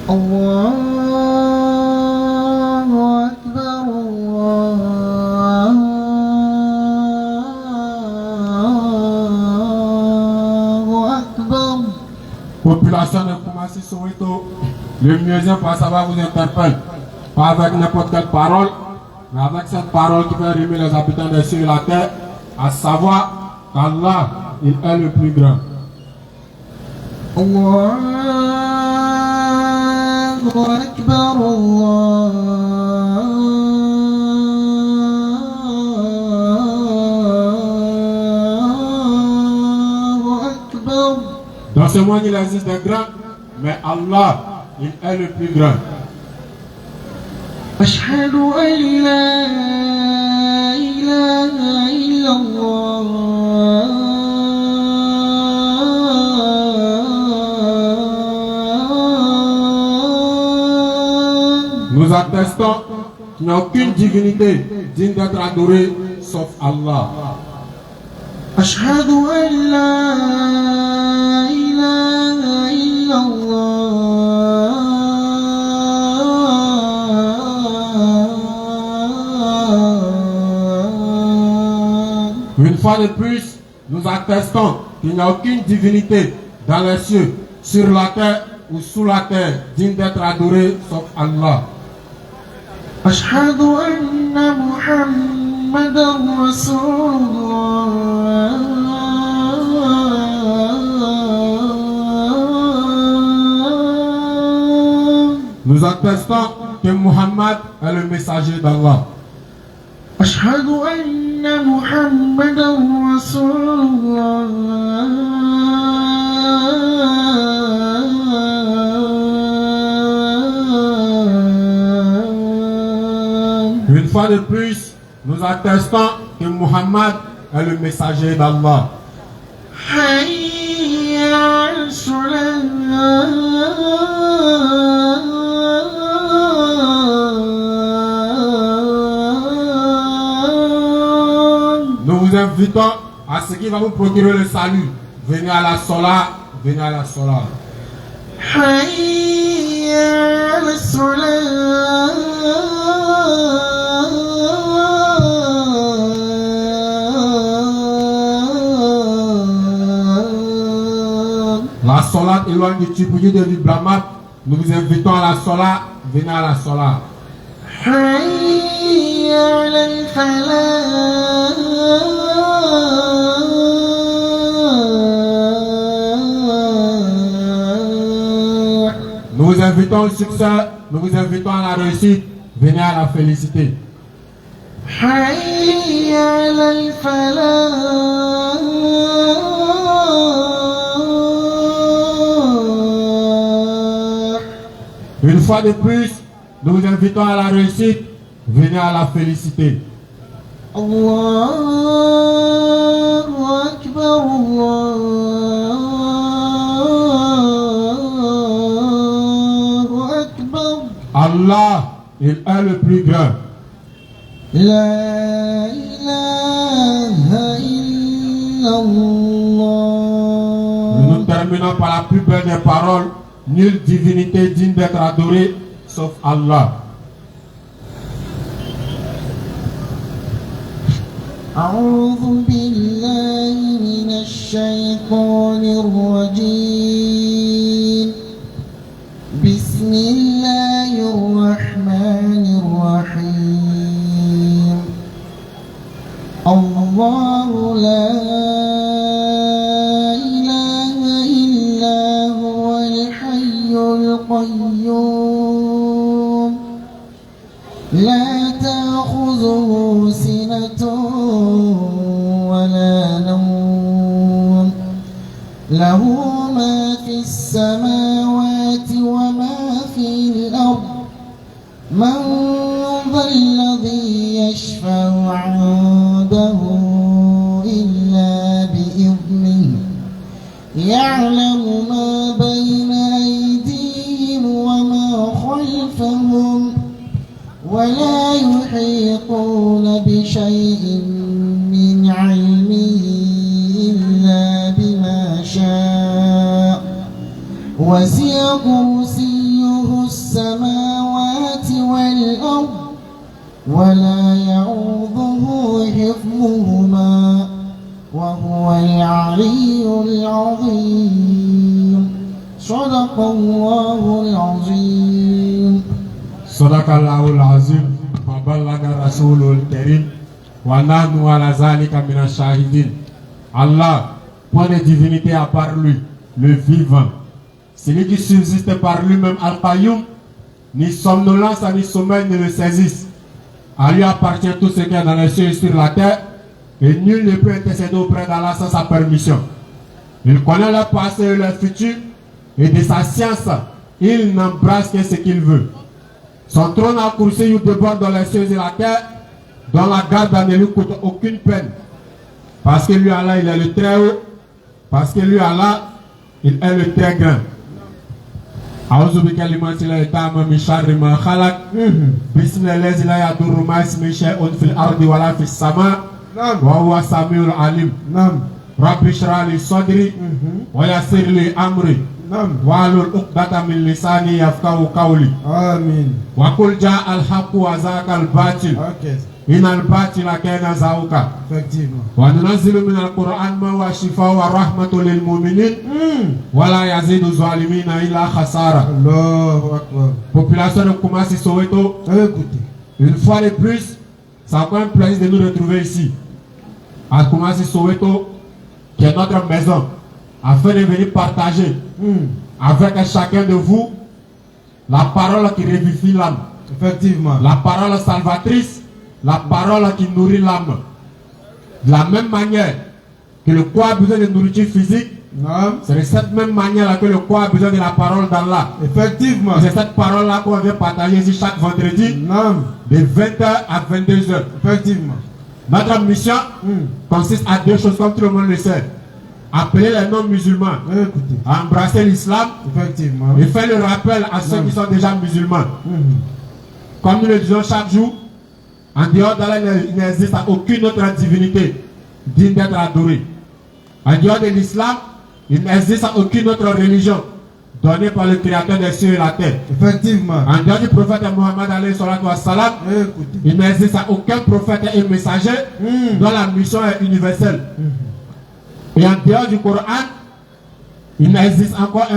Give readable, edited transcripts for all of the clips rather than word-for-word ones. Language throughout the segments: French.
الله أكبر الله أكبر. Population de Koumassi Soweto, le musée pour savoir vous interpelle, pas avec n'importe quelle parole, mais avec cette parole qui va rimer les habitants des cieux et la terre, à savoir qu'Allah, il est le plus grand. الله أكبر الله أكبر. Dans ce monde, il existe des grands, mais Allah, il est le plus grand. أشهد أن لا إله إلا الله Nous attestons qu'il n'y a aucune divinité digne d'être adorée sauf Allah. أشهد أن لا إله إلا الله. Une fois de plus, nous attestons qu'il n'y a aucune divinité dans les cieux, sur la terre ou sous la terre digne d'être adorée sauf Allah. أشهد أن محمدا رسول الله. Nous attestons que Muhammad est le messager d'Allah. أشهد أن محمدا رسول الله. Une fois de plus, nous attestons que Muhammad est le messager d'Allah. حي على الصلاة. Nous vous invitons à ce qui va vous procurer le salut. Venez à la Sola, venez à la Sola. حي على الصلاة. La Sola éloigne du Tupouyi et du Brahmat. Nous vous invitons à la Sola, venez à la Sola. حي على الفلاح. Nous vous invitons au succès, nous vous invitons à la réussite. Venez à la félicité. حي على الفلاح. Une fois de plus, nous vous invitons à la réussite. Venez à la félicité. الله أكبر الله أكبر. Allah, il est le plus grand. لا إله إلا الله. Nous terminons par la plus belle des paroles. Nulle divinité digne d'être adorée sauf Allah. أعوذ بالله من الشيطان الرجيم. بسم الله الرحمن الرحيم. الله لا إله إلا هو الحي القيوم. لا تأخذه سنة ولا نوم. له ما في السماوات وما في الأرض. من ذا الذي يشفع عنده إلا بإذنه. يعلم ما بين أيديهم وما خلفهم. ولا يحيطون بشيء من علمه إلا بما شاء. وسع كرسيه Sadaqallahul azim wa ballaga rasulul karim wa nahnu ala zalika minash shahidin. Allah, point de divinité à part lui, le vivant. Celui qui subsiste par lui-même, Al-Qayyum, ni somnolence ni sommeil ne le saisissent. À lui appartient tout ce qui est dans les cieux et sur la terre, et nul ne peut intercéder auprès d'Allah sans sa permission. Il connaît leur passé et leur futur, et de sa science, il n'embrasse que ce qu'il veut. Son trône à Kursi déborde dans les cieux et la terre, dont la garde ne lui coûte aucune peine. Parce que lui, Allah, il est le très haut. Parce que lui, Allah, il est le très grand. أعوذ بكلمات الله التامة من شر ما خلق بسم الله الذي لا يضر مع اسمه شيء في الأرض ولا في السماء وهو السميع العليم رب اشرح لي صدري ويسر لي أمري واحلل عقدة من لساني يفقهوا قولي آمين وقل جاء الحق وزهق الباطل إن الباطل كان زهوقا وننزل من القرآن ما هو شفاء ورحمة للمؤمنين ولا يزيد الظالمين إلا خسارة. الله أكبر. Population de Koumassi Soweto, une fois de plus, c'est encore un plaisir de nous retrouver ici à Koumassi Soweto, qui est notre maison, afin de venir partager avec chacun de vous la parole qui revivifie l'âme. Effectivement. La parole salvatrice. La parole qui nourrit l'âme. De la même manière que le corps a besoin de nourriture physique, c'est de cette même manière que le corps a besoin de la parole d'Allah. Effectivement. C'est cette parole-là qu'on vient partager ici chaque vendredi, de 20h à 22h. Effectivement. Notre mission consiste à deux choses, comme tout le monde le sait. Appeler les non-musulmans à embrasser l'islam. Effectivement. Et faire le rappel à ceux qui sont déjà musulmans. Comme nous le disons chaque jour, en dehors d'Allah, il n'existe aucune autre divinité digne d'être adorée. En dehors de l'islam, il n'existe aucune autre religion donnée par le Créateur des cieux et la terre. Effectivement. En dehors du prophète Mohammed alayhi salatu wassalam, il n'existe aucun prophète et messager dont la mission est universelle. Et en dehors du Coran, il n'existe encore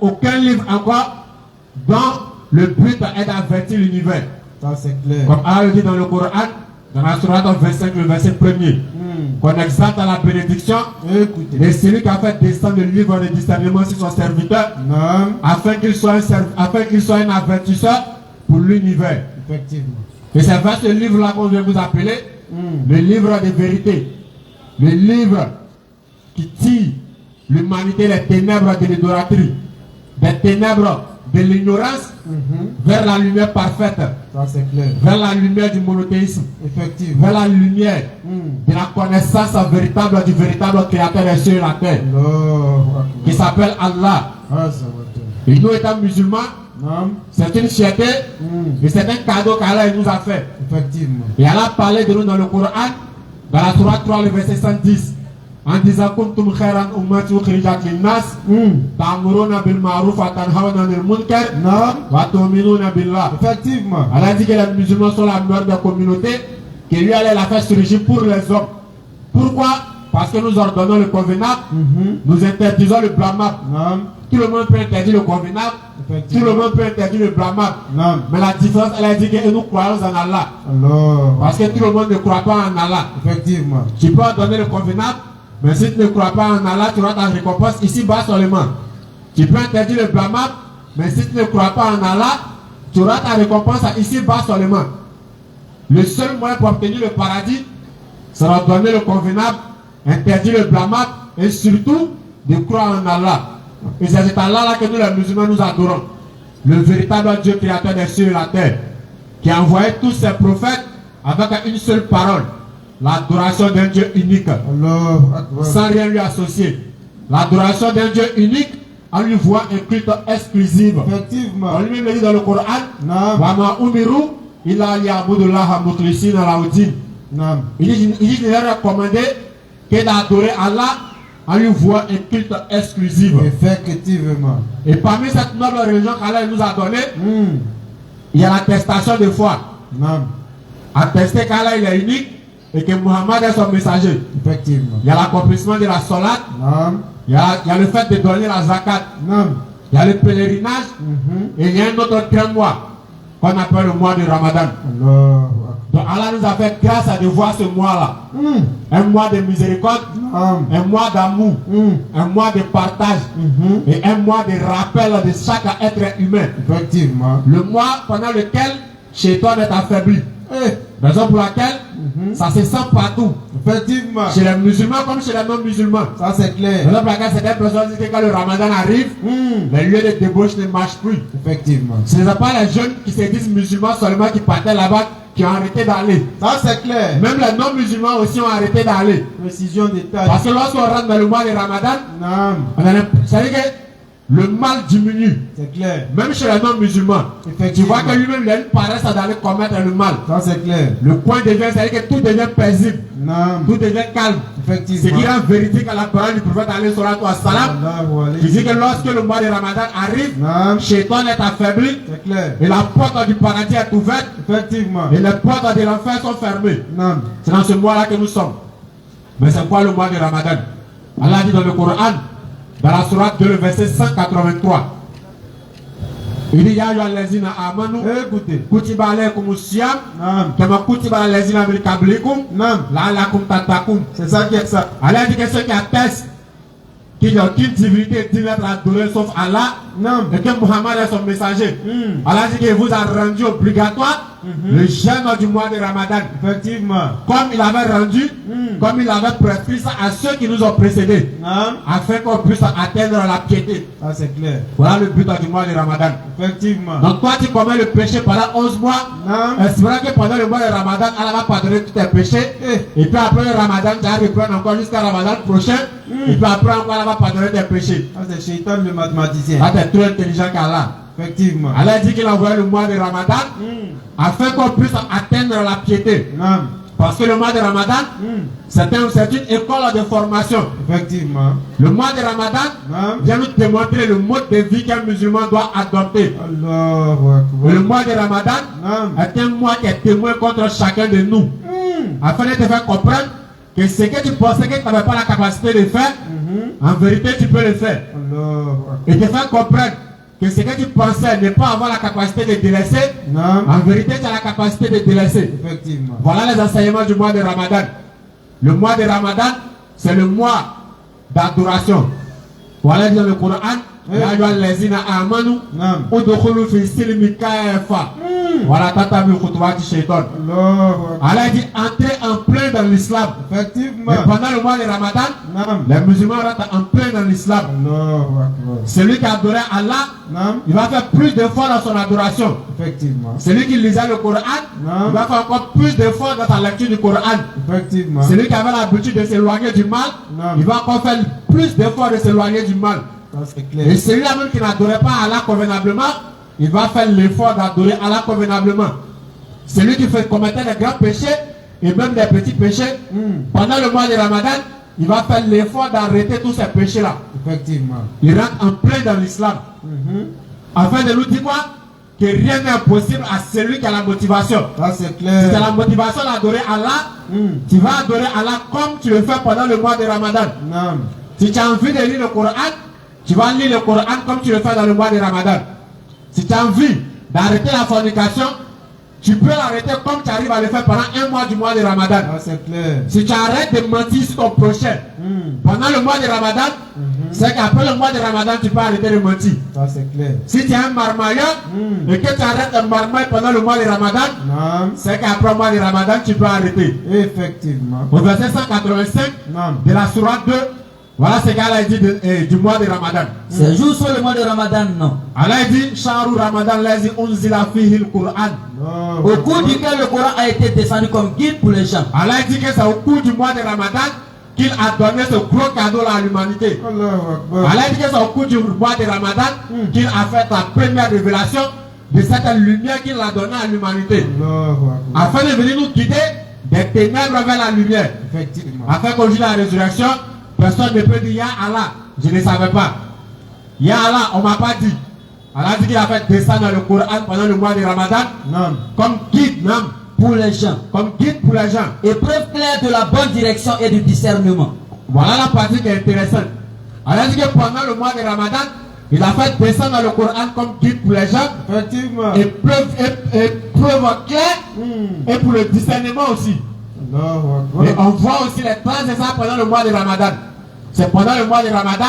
aucun livre encore dont le but est d'avertir l'univers. Ça c'est clair. Comme Allah le dit dans le Coran, dans la Sourate 25, le verset 1er, qu'on exalte à la bénédiction. Écoutez. Et celui qui a fait descendre le livre de discernement sur son serviteur, afin qu'il soit un avertisseur pour l'univers. Effectivement. Et c'est vers ce livre-là qu'on vient vous appeler le livre de vérité. Le livre qui tire l'humanité des ténèbres de l'idolâtrie, des ténèbres de l'ignorance vers la lumière parfaite. Ça c'est clair. Vers la lumière du monothéisme. Effectivement. Vers la lumière de la connaissance véritable du véritable créateur des cieux et la terre. Qui s'appelle Allah. Et nous étant musulmans, c'est une fierté et c'est un cadeau qu'Allah nous a fait. Effectivement. Et Allah parlait de nous dans le Coran, dans la Sourate 3, le verset 110. En disant kuntum khairan ummati ukhrijat linnas ta'muruna bil ma'ruf wa tanhauna 'anil munkar wa tu'minuna billah. Effectivement. Allah dit que les musulmans sont la meilleure des communautés, que lui allait la faire surgir pour les hommes. Pourquoi? Parce que nous ordonnons le convenable, nous interdisons le blâmable. Tout le monde peut interdire le convenable, tout le monde peut interdire le blâmable. Mais la différence, elle a dit que nous croyons en Allah. Parce que tout le monde ne croit pas en Allah. Effectivement. Tu peux ordonner le convenable, mais si tu ne crois pas en Allah, tu auras ta récompense ici-bas seulement. Tu peux interdire le blâmable, mais si tu ne crois pas en Allah, tu auras ta récompense ici-bas seulement. Le seul moyen pour obtenir le paradis, c'est de donner le convenable, interdire le blâmable et surtout de croire en Allah. Et c'est cet Allah-là que nous les musulmans nous adorons. Le véritable Dieu créateur des cieux et la terre, qui a envoyé tous ses prophètes avec une seule parole. L'adoration d'un Dieu unique, sans rien lui associer. L'adoration d'un Dieu unique, on lui voit un culte exclusif. Effectivement. On lui dit dans le Coran, Wama umiru illa ya'budullaha mukhlisina lahu-d-din. Il dit qu'il est recommandé que d'adorer Allah, on lui voit un culte exclusif. Effectivement. Et parmi cette noble religion qu'Allah nous a donnée, il y a l'attestation de foi. Attester qu'Allah il est unique et que Muhammad est son messager. Effectivement. Il y a l'accomplissement de la salat. Il y a le fait de donner la zakat. Il y a le pèlerinage. Et il y a un autre 3 mois qu'on appelle le mois de Ramadan. Donc Allah nous a fait grâce de voir ce mois-là. Un mois de miséricorde, un mois d'amour, un mois de partage et un mois de rappel de chaque être humain. Effectivement. Le mois pendant lequel Shaitan est affaibli. Raison pour laquelle ça se sent partout. Effectivement. Chez les musulmans comme chez les non-musulmans. Ça c'est clair. Raison pour laquelle certaines personnes disent que quand le Ramadan arrive, les lieux de débauche ne marchent plus. Effectivement. Ce n'est pas les jeunes qui se disent musulmans seulement qui partaient là-bas qui ont arrêté d'aller. Ça c'est clair. Même les non-musulmans aussi ont arrêté d'aller. Précision détail. Parce que lorsqu'on rentre dans le mois de Ramadan, ça veut dire que le mal diminue. C'est clair. Même chez les non-musulmans. Tu vois que lui-même il a une paresse d'aller commettre le mal. Ça c'est clair. Le coin devient, c'est-à-dire que tout devient paisible. Tout devient calme. Effectivement. Ce qui rend véridique à la parole du prophète alayhi salatu wassalam. Il dit que lorsque le mois de Ramadan arrive, Shaitan est affaibli. C'est clair. Et la porte du paradis est ouverte. Effectivement. Et les portes de l'enfer sont fermées. C'est dans ce mois-là que nous sommes. Mais c'est quoi le mois de Ramadan? Allah dit dans le Coran, dans la sourate 2, le verset 183. Il dit, Ya ayyuhallazina amanu, écoutez, kutiba alaykumus siyam, kama kutiba alal ladzina min qablikum, la'allakum tattaqun. C'est ça qui est ça. Allah dit que ceux qui attestent qu'il n'y a aucune divinité digne d'être adorée sauf Allah, et que Muhammad est son messager. Allah dit qu'il vous a rendu obligatoire le jeûne du mois de Ramadan. Effectivement. Comme il avait rendu, comme il avait prescrit ça à ceux qui nous ont précédés, afin qu'on puisse atteindre la piété. Ça c'est clair. Voilà le but du mois de Ramadan. Effectivement. Donc toi tu commets le péché pendant 11 mois, espérant que pendant le mois de Ramadan, Allah va pardonner tous tes péchés, et puis après le Ramadan, tu vas reprendre encore jusqu'à Ramadan prochain, et puis après encore Allah va pardonner tes péchés. Ça c'est Shaitan le mathématicien. Ah, tu es trop intelligent qu'Allah. Effectivement. Allah dit qu'il a envoyé le mois de Ramadan afin qu'on puisse atteindre la piété. Parce que le mois de Ramadan, c'est une école de formation. Effectivement. Le mois de Ramadan vient nous démontrer le mode de vie qu'un musulman doit adopter. Le mois de Ramadan est un mois qui est témoin contre chacun de nous. Afin de te faire comprendre que ce que tu pensais que tu n'avais pas la capacité de faire, en vérité tu peux le faire. Et te faire comprendre que ce que tu pensais ne pas avoir la capacité de délaisser, en vérité tu as la capacité de délaisser. Effectivement. Voilà les enseignements du mois de Ramadan. Le mois de Ramadan, c'est le mois d'adoration. Voilà dans le Coran, Ya ayyuhallazina amanu, udkhulu fi silmi kafa. Voilà tatabi khutwati shaitan. Allah dit entrer en plein dans l'islam. Effectivement. Mais pendant le mois de Ramadan, les musulmans rentrent en plein dans l'islam. Celui qui adorait Allah, il va faire plus d'efforts dans son adoration. Effectivement. Celui qui lisait le Coran, il va faire encore plus d'efforts dans sa lecture du Coran. Effectivement. Celui qui avait l'habitude de s'éloigner du mal, il va encore faire plus d'efforts de s'éloigner du mal. Et celui-là même qui n'adorait pas Allah convenablement, il va faire l'effort d'adorer Allah convenablement. Celui qui commettait des grands péchés et même des petits péchés, pendant le mois de Ramadan, il va faire l'effort d'arrêter tous ces péchés-là. Effectivement. Il rentre en plein dans l'islam. Afin de nous dire quoi? Que rien n'est impossible à celui qui a la motivation. Ça c'est clair. Si tu as la motivation d'adorer Allah, tu vas adorer Allah comme tu le fais pendant le mois de Ramadan. Si tu as envie de lire le Coran, tu vas lire le Coran comme tu le fais dans le mois de Ramadan. Si tu as envie d'arrêter la fornication, tu peux l'arrêter comme tu arrives à le faire pendant un mois du mois de Ramadan. C'est clair. Si tu arrêtes de mentir sur ton prochain pendant le mois de Ramadan, c'est qu'après le mois de Ramadan, tu peux arrêter de mentir. Ça c'est clair. Si tu es un marmailleur et que tu arrêtes un marmaille pendant le mois de Ramadan, c'est qu'après le mois de Ramadan, tu peux arrêter. Effectivement. Au verset 185 de la sourate 2, voilà ce qu'Allah dit du mois de Ramadan. C'est jour sur le mois de Ramadan, non. Allah dit Shahru Ramadan lazi unzila fihi al-Qur'an. Au cours duquel le Coran a été descendu comme guide pour les gens. Allah dit que c'est au cours du mois de Ramadan qu'il a donné ce gros cadeau à l'humanité. Allah dit que c'est au cours du mois de Ramadan qu'il a fait la première révélation de cette lumière qu'il a donnée à l'humanité. Afin de venir nous guider des ténèbres vers la lumière. Effectivement. Afin qu'au jour de la résurrection, personne ne peut dire Ya Allah, je ne savais pas. Ya Allah, on ne m'a pas dit. Allah dit qu'il a fait descendre le Coran pendant le mois de Ramadan comme guide pour les gens. Comme guide pour les gens. Épreuve claire de la bonne direction et du discernement. Voilà la partie qui est intéressante. Allah dit que pendant le mois de Ramadan, Il a fait descendre le Coran comme guide pour les gens. Effectivement. Et preuve claire. Et pour le discernement aussi. Allahu Et Akbar. on voit aussi les traces de ça pendant le mois de Ramadan. C'est pendant le mois de Ramadan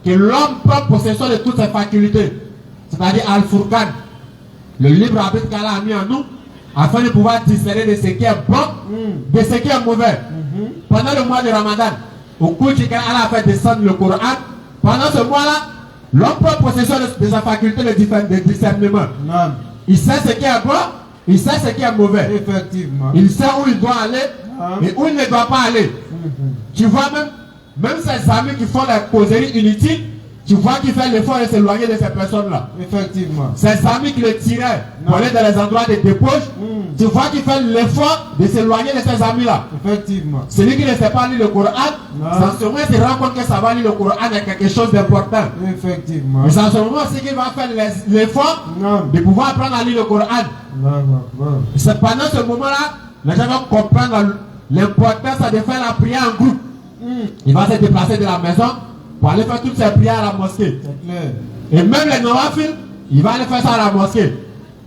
que l'homme prend possession de toutes ses facultés. C'est-à-dire Al-Furqan, le libre arbitre qu'Allah a mis en nous, afin de pouvoir discerner de ce qui est bon, de ce qui est mauvais. Pendant le mois de Ramadan, au cours duquel Allah a fait descendre le Coran, pendant ce mois-là, l'homme prend possession de sa faculté de discernement. Naam. Il sait ce qui est bon, il sait ce qui est mauvais. Effectivement. Il sait où il doit aller et où il ne doit pas aller. Tu vois même ses amis qui font des causeries inutiles, tu vois qu'il fait l'effort de s'éloigner de ces personnes-là. Effectivement. Ses amis qui le tiraient pour aller dans les endroits de débauche, tu vois qu'il fait l'effort de s'éloigner de ces amis-là. Effectivement. Celui qui ne sait pas lire le Coran, sans ce moment il se rend compte que ça va lire le Coran est quelque chose d'important. Effectivement. Mais sans ce moment c'est qu'il va faire l'effort Naam. de pouvoir apprendre à lire le Coran. Allahu Akbar. C'est pendant ce moment-là, les gens vont comprendre l'importance de faire la prière en groupe. Il va se déplacer de la maison pour aller faire toutes ses prières à la mosquée. C'est clair. Et même les nawafil, il va aller faire ça à la mosquée.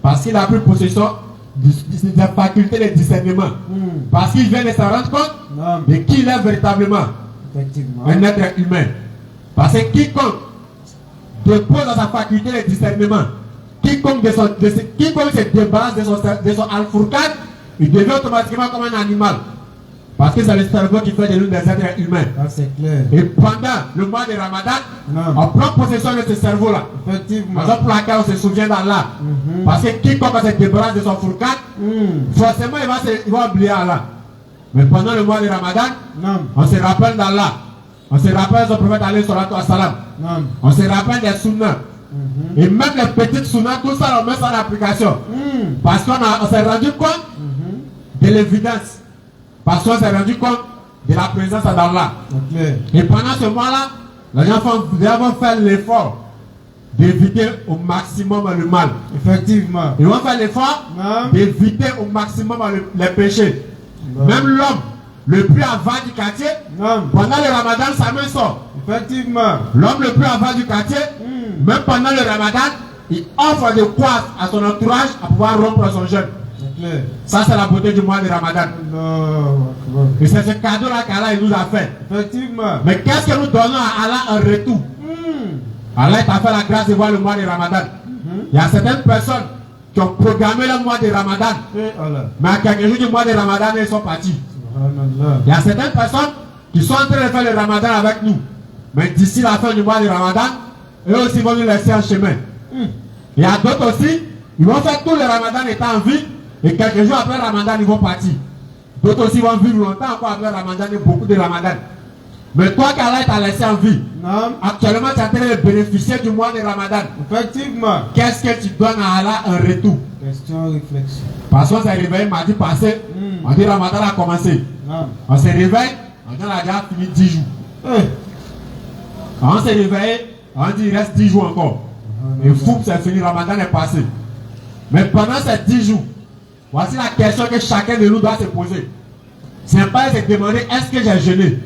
Parce qu'il a pris possession de la faculté de discernement. Parce qu'il vient de se rendre compte Naam. de qui il est véritablement, Effectivement. un être humain. Parce que quiconque dépose dans sa faculté de discernement, quiconque se débarrasse de son al-furqan, il devient automatiquement comme un animal. Parce que c'est le cerveau qui fait de nous des êtres humains. Ah, c'est clair. Et pendant le mois de Ramadan, Naam. on prend possession de ce cerveau-là. Effectivement. Raison pour laquelle on se souvient d'Allah. Parce que quiconque se débarrasse de son furqan, forcément il va oublier Allah. Mais pendant le mois de Ramadan, Naam. on se rappelle d'Allah. On se rappelle de son prophète alayhi salatu wa salam. Naam. On se rappelle des sunnahs. Et même les petites sunnahs, tout ça on met ça en application. Parce qu'on s'est rendu compte de l'évidence. Parce qu'on s'est rendu compte de la présence d'Allah. C'est clair. Et pendant ce mois-là, les gens vont faire l'effort d'éviter au maximum le mal. Effectivement. Ils vont faire l'effort Naam. d'éviter au maximum les péchés. Naam. Même l'homme le plus avant du quartier, Naam. pendant le Ramadan, sa main sort. Effectivement. L'homme le plus avant du quartier, même pendant le Ramadan, il offre de quoi à son entourage à pouvoir rompre son jeûne. C'est clair. Ça, c'est la beauté du mois de Ramadan. Allahu Akbar. Et c'est ce cadeau-là qu'Allah il nous a fait. Effectivement. Mais qu'est-ce que nous donnons à Allah en retour? Allah t'a fait la grâce de voir le mois de Ramadan. Il y a certaines personnes qui ont programmé le mois de Ramadan, Et Allah. mais à quelques jours du mois de Ramadan, ils sont partis. Subhanallah. Il y a certaines personnes qui sont en train de faire le Ramadan avec nous, mais d'ici la fin du mois de Ramadan, eux aussi vont nous laisser en chemin. Il y a d'autres aussi, ils vont faire tout le Ramadan étant en vie, et quelques jours après Ramadan, ils vont partir. D'autres aussi vont vivre longtemps encore après Ramadan et beaucoup de Ramadan. Mais toi qu'Allah t'a laissé en vie, Naam. actuellement tu es en train de bénéficier du mois de Ramadan. Effectivement. Qu'est-ce que tu donnes à Allah en retour? Question, réflexion. Parce qu'on s'est réveillé mardi passé, on dit Ramadan a commencé. Naam. On s'est réveillé, on dit on a déjà fini 10 jours. Eh. On s'est réveillé, on dit il reste 10 jours encore. Et fou, c'est fini, Ramadan est passé. Mais pendant ces 10 jours, voici la question que chacun de nous doit se poser. C'est pas de se demander est-ce que j'ai jeûné?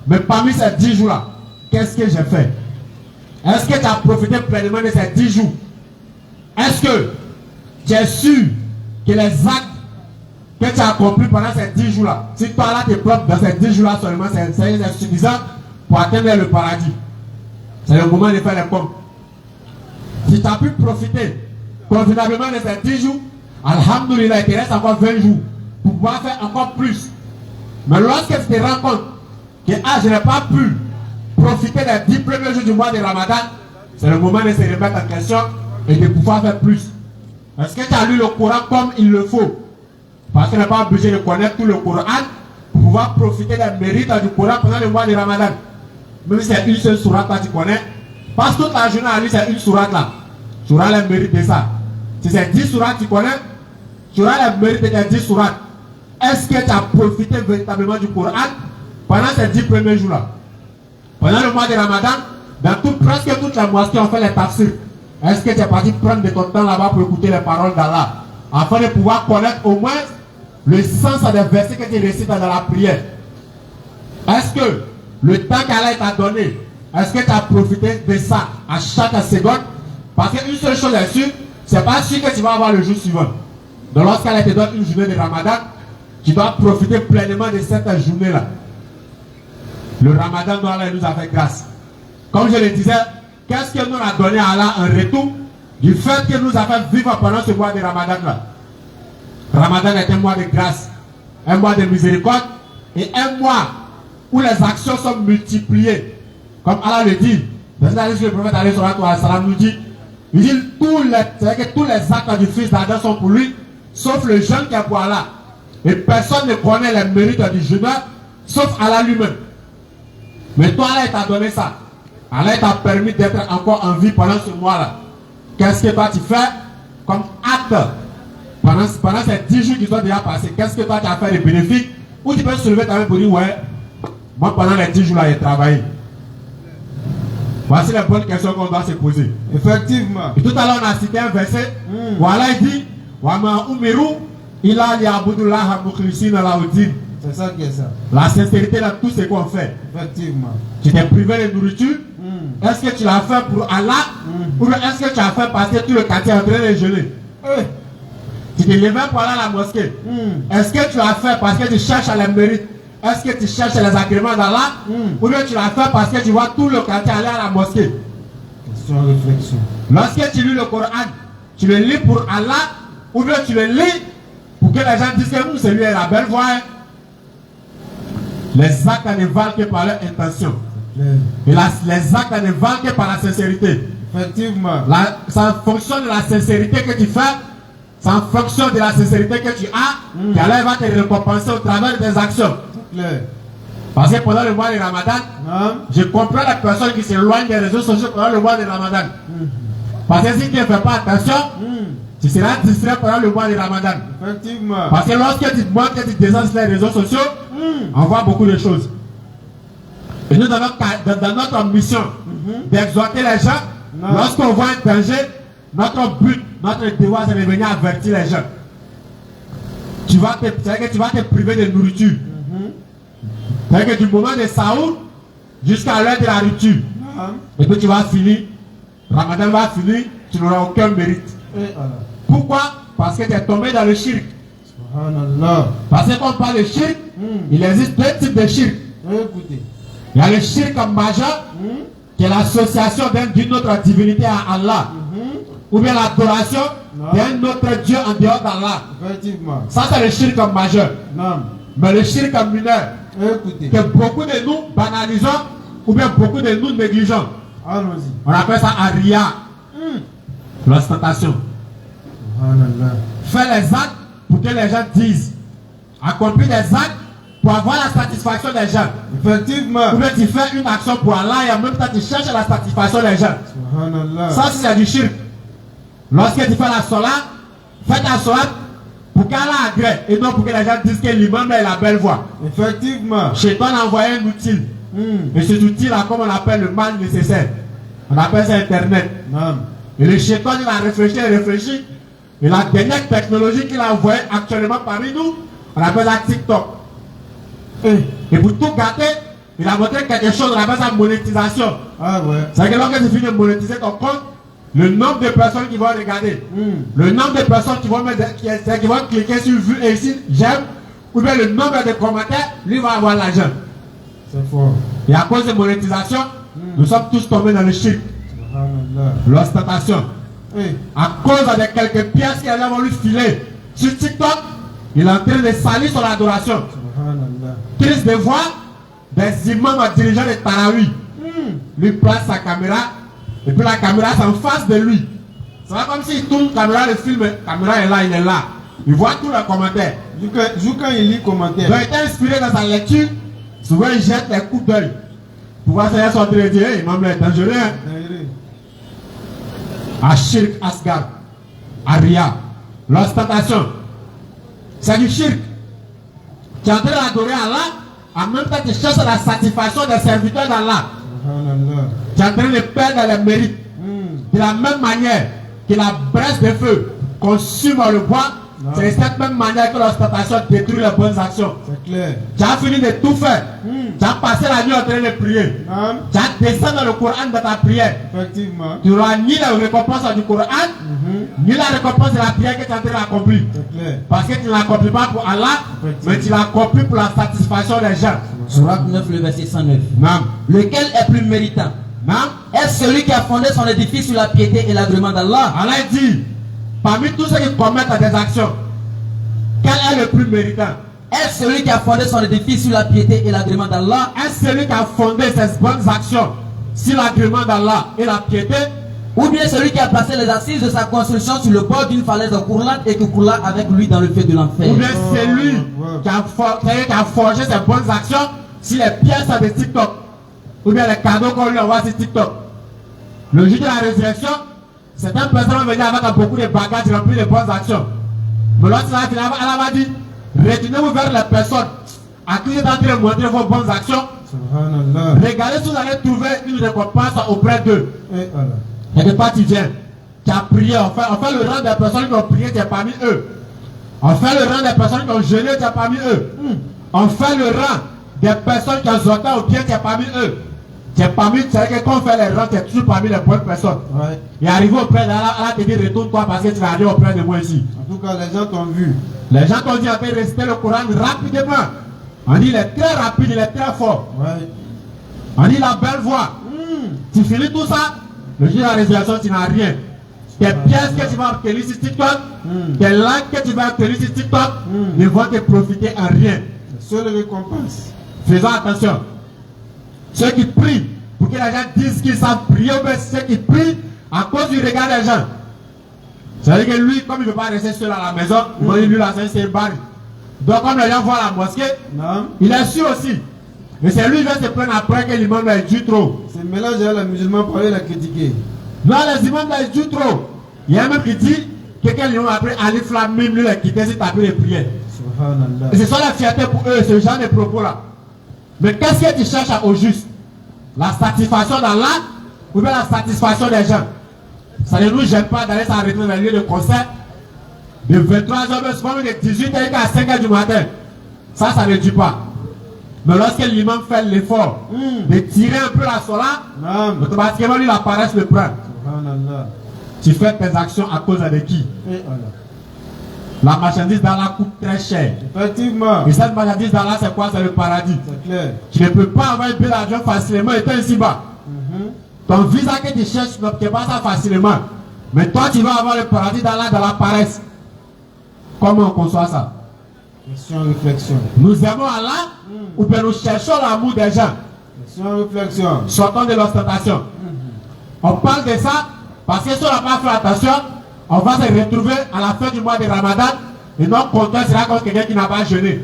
Mais parmi ces 10 jours-là, qu'est-ce que j'ai fait? Est-ce que tu as profité pleinement de ces 10 jours? Est-ce que tu es sûr que les actes que tu as accomplis pendant ces 10 jours-là, si toi là tu es propre dans ces 10 jours-là seulement, c'est suffisant pour atteindre le paradis? C'est le moment de faire les comptes. Si tu as pu profiter convenablement de ces 10 jours, alhamdoulilah, il te reste encore 20 jours pour pouvoir faire encore plus. Mais lorsque tu te rends compte que je n'ai pas pu profiter des 10 premiers jours du mois de Ramadan, c'est le moment de se remettre en question et de pouvoir faire plus. Est-ce que tu as lu le Coran comme il le faut? Parce qu'on n'est pas obligé de connaître tout le Coran pour pouvoir profiter des mérites du Coran pendant le mois de Ramadan. Même si c'est une seule sourate que tu connais, parce que toute la journée à lire c'est une sourate là. Tu auras les mérites de ça. Si c'est 10 sourates que tu connais, tu auras les mérites de tes 10 sourates. Est-ce que tu as profité véritablement du Coran pendant ces 10 premiers jours-là? Pendant le mois de Ramadan, dans presque toute la mosquée, on fait les tafsirs. Est-ce que tu es parti prendre de ton temps là-bas pour écouter les paroles d'Allah, afin de pouvoir connaître au moins le sens des versets que tu récites dans la prière? Est-ce que le temps qu'Allah t'a donné est-ce que tu as profité de ça à chaque seconde? Parce qu'une seule chose est sûre, c'est pas sûr que tu vas avoir le jour suivant. Donc lorsqu'elle te donne une journée de Ramadan, tu dois profiter pleinement de cette journée-là. Le Ramadan, Allah nous a fait grâce. Comme je le disais, qu'est-ce que nous a donné à Allah en retour du fait que nous a fait vivre pendant ce mois de Ramadan-là? Ramadan est un mois de grâce, un mois de miséricorde et un mois où les actions sont multipliées. Comme Allah le dit, dans le prophète alayhi salatu wa salam nous dit, il dit que tous les actes du fils d'Adam sont pour lui, sauf le jeûne qui est pour Allah. Et personne ne connaît les mérites du jeûneur, sauf Allah lui-même. Mais toi, Allah t'a donné ça. Allah t'a permis d'être encore en vie pendant ce mois-là. Qu'est-ce que toi tu fais comme acte pendant ces 10 jours qui sont déjà passés? Qu'est-ce que toi tu as fait de bénéfique? Ou tu peux se lever ta main pour dire, ouais, moi pendant les 10 jours-là, j'ai travaillé. Voici les bonnes questions qu'on doit se poser. Effectivement. Et tout à l'heure, on a cité un verset où Allah dit, Wama umiru ila liya'budullaha mukhlisina lahu-d-din. C'est ça qui est ça. La sincérité dans tout ce qu'on fait. Effectivement. Tu t'es privé de nourriture. Est-ce que tu l'as fait pour Allah ou est-ce que tu as fait parce que tout le quartier est en train de jeûner? Tu t'es levé pour aller à la mosquée. Est-ce que tu l'as fait parce que tu cherches à les mérites? Est-ce que tu cherches les agréments d'Allah ou bien tu l'as fait parce que tu vois tout le quartier aller à la mosquée? Question, réflexion. Lorsque tu lis le Coran, tu le lis pour Allah ou bien tu le lis pour que les gens disent que c'est lui la belle voix. Les actes ne valent que par leur intention. Et les actes ne valent que par la sincérité. Effectivement. C'est en fonction de la sincérité que tu fais, c'est en fonction de la sincérité que tu as, qu'Allah va te récompenser au travers des actions. Clair. Parce que pendant le mois de Ramadan, je comprends les personnes qui s'éloignent des réseaux sociaux pendant le mois de Ramadan. Parce que si tu ne fais pas attention, tu seras distrait pendant le mois de Ramadan. Effectivement. Parce que lorsque tu te montres que tu descends sur les réseaux sociaux, on voit beaucoup de choses. Et nous, dans notre mission d'exhorter les gens, lorsqu'on voit un danger, notre but, notre devoir, c'est de venir avertir les gens. C'est-à-dire que tu vas te priver de nourriture. C'est-à-dire que du moment de Saoul jusqu'à l'heure de la rupture. Et puis tu vas finir, Ramadan va finir, tu n'auras aucun mérite. Pourquoi? Parce que tu es tombé dans le shirk. Parce que quand on parle de shirk, il existe deux types de shirk. Écoutez. Il y a le shirk majeur, qui est l'association d'une autre divinité à Allah. Ou bien l'adoration d'un autre Dieu en dehors d'Allah. Effectivement. Ça, c'est le shirk majeur. Non. Mais le shirk mineur, Écoutez. que beaucoup de nous banalisons, ou bien beaucoup de nous négligeons. Allons-y. On appelle ça Aria. L'ostentation. Faire les actes pour que les gens disent. Accomplir des actes pour avoir la satisfaction des gens. Effectivement. Ou bien tu fais une action pour Allah et en même temps tu cherches la satisfaction des gens. Ça c'est du shirk. Lorsque tu fais la sola, fais ta sola pour qu'Allah agrée et non pour que les gens disent que l'imam est la belle voix. Effectivement. Shaitan a envoyé un outil. Et cet outil-là, comme on appelle le mal nécessaire, on appelle ça Internet. Et le Shaitan, il a réfléchi. Et la dernière technologie qu'il a envoyée actuellement parmi nous, on appelle ça TikTok. Et pour tout gâter, il a montré quelque chose, on appelle ça monétisation. Ah ouais. C'est-à-dire que lorsque tu finis de monétiser ton compte, le nombre de personnes qui vont regarder, le nombre de personnes qui vont cliquer sur vue et ici, j'aime, ou bien le nombre de commentaires, lui va avoir l'argent. C'est fort. Et à cause de monétisation, nous sommes tous tombés dans le shirk, l'ostentation. À cause de quelques pièces qui vont lui filer sur TikTok, il est en train de salir son adoration. Triste de voir des imams dirigeants de Tarawi. Lui place sa caméra et puis la caméra c'est en face de lui. C'est pas comme s'il tourne la caméra, le film, la caméra est là, il est là. Il voit tous les commentaires. Quand il lit commentaires. Donc il est inspiré dans sa lecture. Souvent il jette les coups d'œil. Pour voir si ils sont en train de dire, hey, imam est dangereux. À shirk asgar, à ria, l'ostentation. C'est du shirk. Tu es en train d'adorer Allah, en même temps tu cherches la satisfaction des serviteurs d'Allah. Tu es en train de perdre les mérites. De la même manière que la braise de feu consume le bois, C'est de cette même manière que l'ostentation détruit les bonnes actions. C'est clair. Tu as fini de tout faire. Tu as passé la nuit en train de prier. Naam. Tu as descendu dans le Coran de ta prière. Effectivement. Tu n'auras ni la récompense du Coran, ni la récompense de la prière que tu es en train d'accomplir. C'est clair. Parce que tu ne l'accomplis pas pour Allah, mais tu l'accomplis pour la satisfaction des gens. Surat 9, le verset 109. Nam. Lequel est plus méritant? Nam. Est-ce celui qui a fondé son édifice sur la piété et l'agrément d'Allah? Allah dit, parmi tous ceux qui commettent des actions, quel est le plus méritant? Est-ce celui qui a fondé son édifice sur la piété et l'agrément d'Allah? Est-ce celui qui a fondé ses bonnes actions sur l'agrément d'Allah et la piété? Ou bien celui qui a placé les assises de sa construction sur le bord d'une falaise courlante et qui coula avec lui dans le feu de l'enfer? Ou bien c'est lui qui a forgé ses bonnes actions sur les pièces de TikTok? Ou bien les cadeaux qu'on lui envoie sur TikTok? Le jour de la résurrection, certaines personnes vont venir avec beaucoup de bagages remplis de bonnes actions. Mais lorsqu'il a fini, Allah va dire, retournez-vous vers les personnes à qui vous êtes en train de montrer vos bonnes actions. Subhanallah. Regardez si vous allez trouver une récompense auprès d'eux. Et Allah. Et de pas tu viens, tu as prié, on fait le rang des personnes qui ont prié, tu es parmi eux. On fait le rang des personnes qui ont jeûné, tu es parmi eux. On fait le rang des personnes qui ont zoté au pied, tu es parmi eux. Tu es parmi, c'est vrai que quand on fait les rangs, tu es toujours parmi les bonnes personnes. Ouais. Et arrivé auprès d'Allah, Allah te dit retourne-toi parce que tu vas arriver auprès de moi ici. En tout cas, les gens t'ont vu. Les gens t'ont dit en fait réciter le Coran rapidement. On dit il est très rapide, il est très fort. Ouais. On dit la belle voix. Tu finis tout ça, le jour de la résurrection, tu n'as rien. Tes pièces que tu vas obtenir sur TikTok, tes likes que tu vas obtenir sur TikTok, ne vont te profiter en rien. La seule récompense. Faisons attention. Ceux qui prient pour que les gens disent qu'ils savent prier, ou bien ceux qui prient à cause du regard des gens. C'est-à-dire que lui, comme il ne veut pas rester seul à la maison, lui là, c'est un bar. Donc comme les gens voient la mosquée, Non. il est sûr aussi. Mais c'est lui qui va se prendre après que l'imam a dit trop. C'est mélange à la musulman pour aller la critiquer. Là, les imams a dit trop. Il y a même qui dit que quand l'imam après Ali Flamim lui a quitté ses tapis de prière. Subhanallah. Et ce sont la fierté pour eux, ce genre de propos-là. Mais qu'est-ce que tu cherches au juste? La satisfaction d'Allah ou bien la satisfaction des gens? Ça ne nous gêne pas d'aller s'arrêter dans les lieux de concert de 23h, souvent de 18h à 5h du matin. Ça ne dit pas. Mais lorsque l'imam fait l'effort de tirer un peu la sola, Non. automatiquement lui la paresse le prend. Subhanallah. Tu fais tes actions à cause de qui? Et Allah. La marchandise d'Allah coûte très cher. Effectivement. Et cette marchandise d'Allah, c'est quoi? C'est le paradis. C'est clair. Tu ne peux pas avoir un billet d'avion facilement étant ici bas. Ton visa que tu cherches, tu n'obtiens pas ça facilement. Mais toi, tu vas avoir le paradis d'Allah dans la paresse. Comment on conçoit ça? Question, réflexion. Nous aimons Allah ou bien nous cherchons l'amour des gens? Question, réflexion. Sortons de l'ostentation. On parle de ça parce que si on n'a pas fait attention, on va se retrouver à la fin du mois de Ramadan et notre compteur sera comme quelqu'un qui n'a pas jeûné.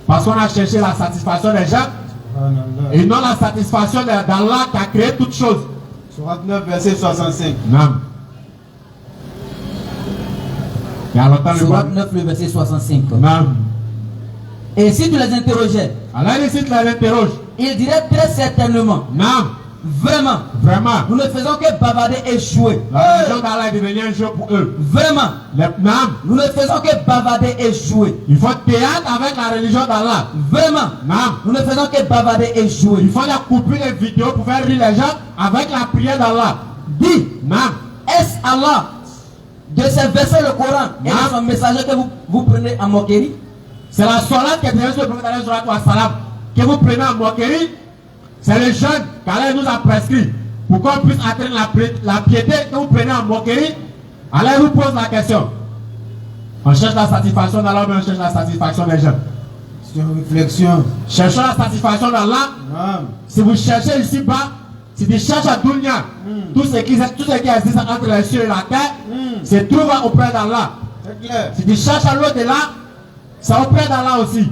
Parce qu'on a cherché la satisfaction des gens Subhanallah. et non la satisfaction d'Allah qui a créé toutes choses. Surat 9, verset 65. Non. Il y a longtemps le Surat monde. 9, le verset 65. Non. Et si tu les interrogeais, Allah ici tu l'interroge. ils diraient très certainement, Non. vraiment, Vraiment. nous ne faisons que bavarder et jouer. La religion d'Allah est devenue un jeu pour eux. Vraiment, Non. nous ne faisons que bavarder et jouer. Il faut théâtre avec la religion d'Allah. Vraiment, Non. nous ne faisons que bavarder et jouer. Il faut la couper les vidéos pour faire rire les gens avec la prière d'Allah. Dis, Non. est-ce Allah de ces versets le Coran et de son messager que vous prenez en moquerie? C'est la salade qui est derrière sur le prophète alayhi salatu wa salam que vous prenez en moquerie. C'est le jeûne qu'Allah nous a prescrit pour qu'on puisse atteindre la piété que vous prenez en moquerie. Allah vous pose la question. On cherche la satisfaction d'Allah, mais on cherche la satisfaction des gens. Question, réflexion. Cherchons la satisfaction d'Allah. Non. Si vous cherchez ici-bas, si tu cherches à Dunya, tout ce qui existe entre les cieux et la terre, se trouve auprès d'Allah. C'est clair. Si tu cherches à l'au-delà, c'est auprès d'Allah aussi.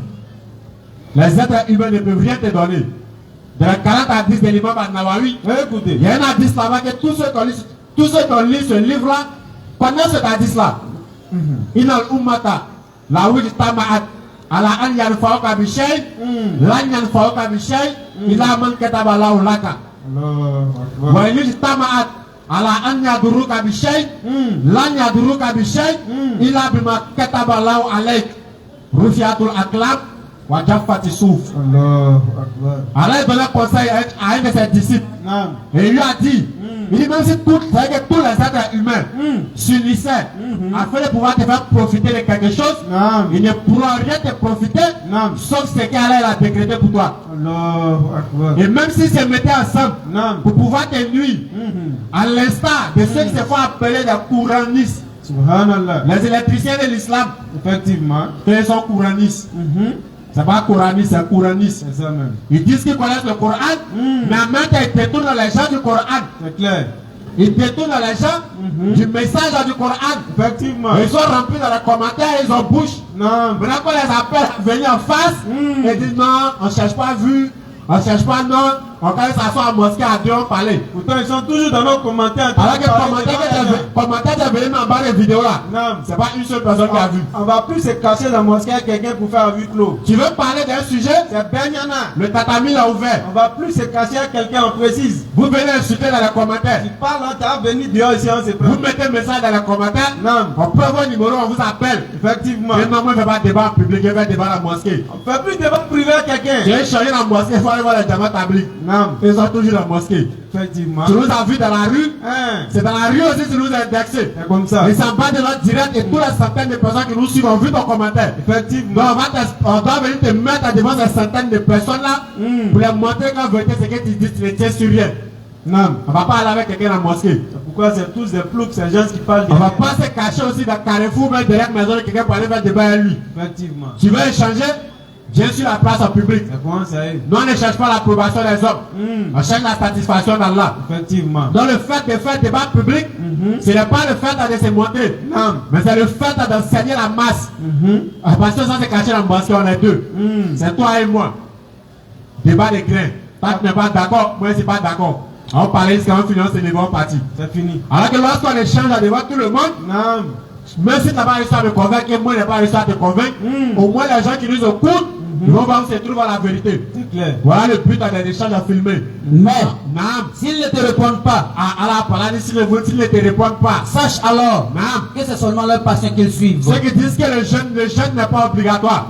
Les êtres humains ne peuvent rien te donner. Dans les 40 hadiths de l'imam al-Nawawi, Écoutez. il y a un hadith là-bas que tous ceux qui lisent ce livre-là connaissent cet hadith-là. Inal ummata la wujtama'at ala an yanfa'uka bi shay lan yanfa'uka bi shay illa man kataba lahu laka Allahu wa Akbar. in ijtama'at ala an yaduruka bi shay lan yaduruka bi shay illa bima kataba Allahu alayk rufiatul aqlam wa jaffati souf. Allahu Akbar. Allah donne conseil à un de ses disciples Naam. et il lui a dit il dit même si tous les êtres humains s'unissaient afin de pouvoir te faire profiter de quelque chose, Naam. ils ne pourront rien te profiter Naam. sauf ce qu'Allah a décrété pour toi. Allahu Akbar. Et même s'ils se mettaient ensemble Naam. pour pouvoir te nuire, à l'instar de ceux qui se font appeler des couranistes, Subhanallah. les électriciens de l'islam, Effectivement. ils sont couranistes. C'est pas coraniste, c'est coraniste. C'est ça même. Ils disent qu'ils connaissent le Coran, mais en même temps ils détournent les gens du Coran. C'est clair. Ils détournent les gens du message du Coran. Effectivement. Ils sont remplis dans les commentaires, ils ont bouche. Naam. Maintenant qu'on les appelle à venir en face, ils disent non, on ne cherche pas vu, on ne cherche pas non, on quand ils s'assoient en mosquée à deux, on parlait. Pourtant, ils sont toujours dans nos commentaires. Alors que le commentaire est venu en bas de vidéo là, Naam. c'est pas une seule personne qui a vu. On va plus se cacher dans la mosquée avec quelqu'un pour faire un huis clos. Tu veux parler d'un sujet, C'est Benyana. le tatami l'a ouvert. On va plus se cacher avec quelqu'un, on précise. Vous venez insulter dans les commentaires. Tu parles là, tu as venu dehors ici, on se prend. Vous mettez un message dans les commentaires. Naam. On peut avoir un numéro, on vous appelle. Effectivement. Et non, moi je ne fais pas débat en public, je fais débat à la mosquée. On fait plus de débat privé avec quelqu'un. J'ai changé la mosquée, il faut aller voir les jamas tabliques. Naam. Ils sont toujours dans la mosquée. Effectivement. Tu nous as vus dans la rue, Hein. c'est dans la rue aussi que tu nous as indexés. C'est comme ça. Ils s'en battent de notre direct et toutes les centaines de personnes qui nous suivent ont vu ton commentaire. Donc Effectivement. on doit venir te mettre devant ces centaines de personnes là pour leur montrer qu'en vérité ce que tu dis, tu ne tiens sur rien. Naam. On ne va pas aller avec quelqu'un dans la mosquée. C'est pourquoi c'est tous des ploucs, ces gens qui parlent de On ne va pas se cacher aussi dans Carrefour, mais derrière la maison de quelqu'un pour aller faire débat avec lui. Effectivement. Tu veux échanger? Viens sur la place en public. C'est comment ça est. Nous, on ne cherche pas l'approbation des hommes. On cherche la satisfaction d'Allah. Effectivement. Donc, le fait de faire débat public, ce n'est pas le fait de se montrer. Non. Mais c'est le fait d'enseigner la masse. Parce que sans se cacher dans le mosquée, on est deux. C'est toi et moi. Débat des grains. Toi, tu n'es pas d'accord. Moi, je ne suis pas d'accord. On parlait jusqu'à un finance et les bons partis. C'est fini. Alors que lorsqu'on échange devant tout le monde, Non. même si tu n'as pas réussi à me convaincre et moi, je n'ai pas réussi à te convaincre, au moins les gens qui nous écoutent, ils vont voir où se trouve la vérité. C'est clair. Voilà le but des échanges à filmer. Mais Naam. s'ils ne te répondent pas, Allah parle s'ils ne te répondent pas. sache alors Naam. que c'est seulement leur passion qu'ils suivent. Ceux qui disent que le jeûne n'est pas obligatoire.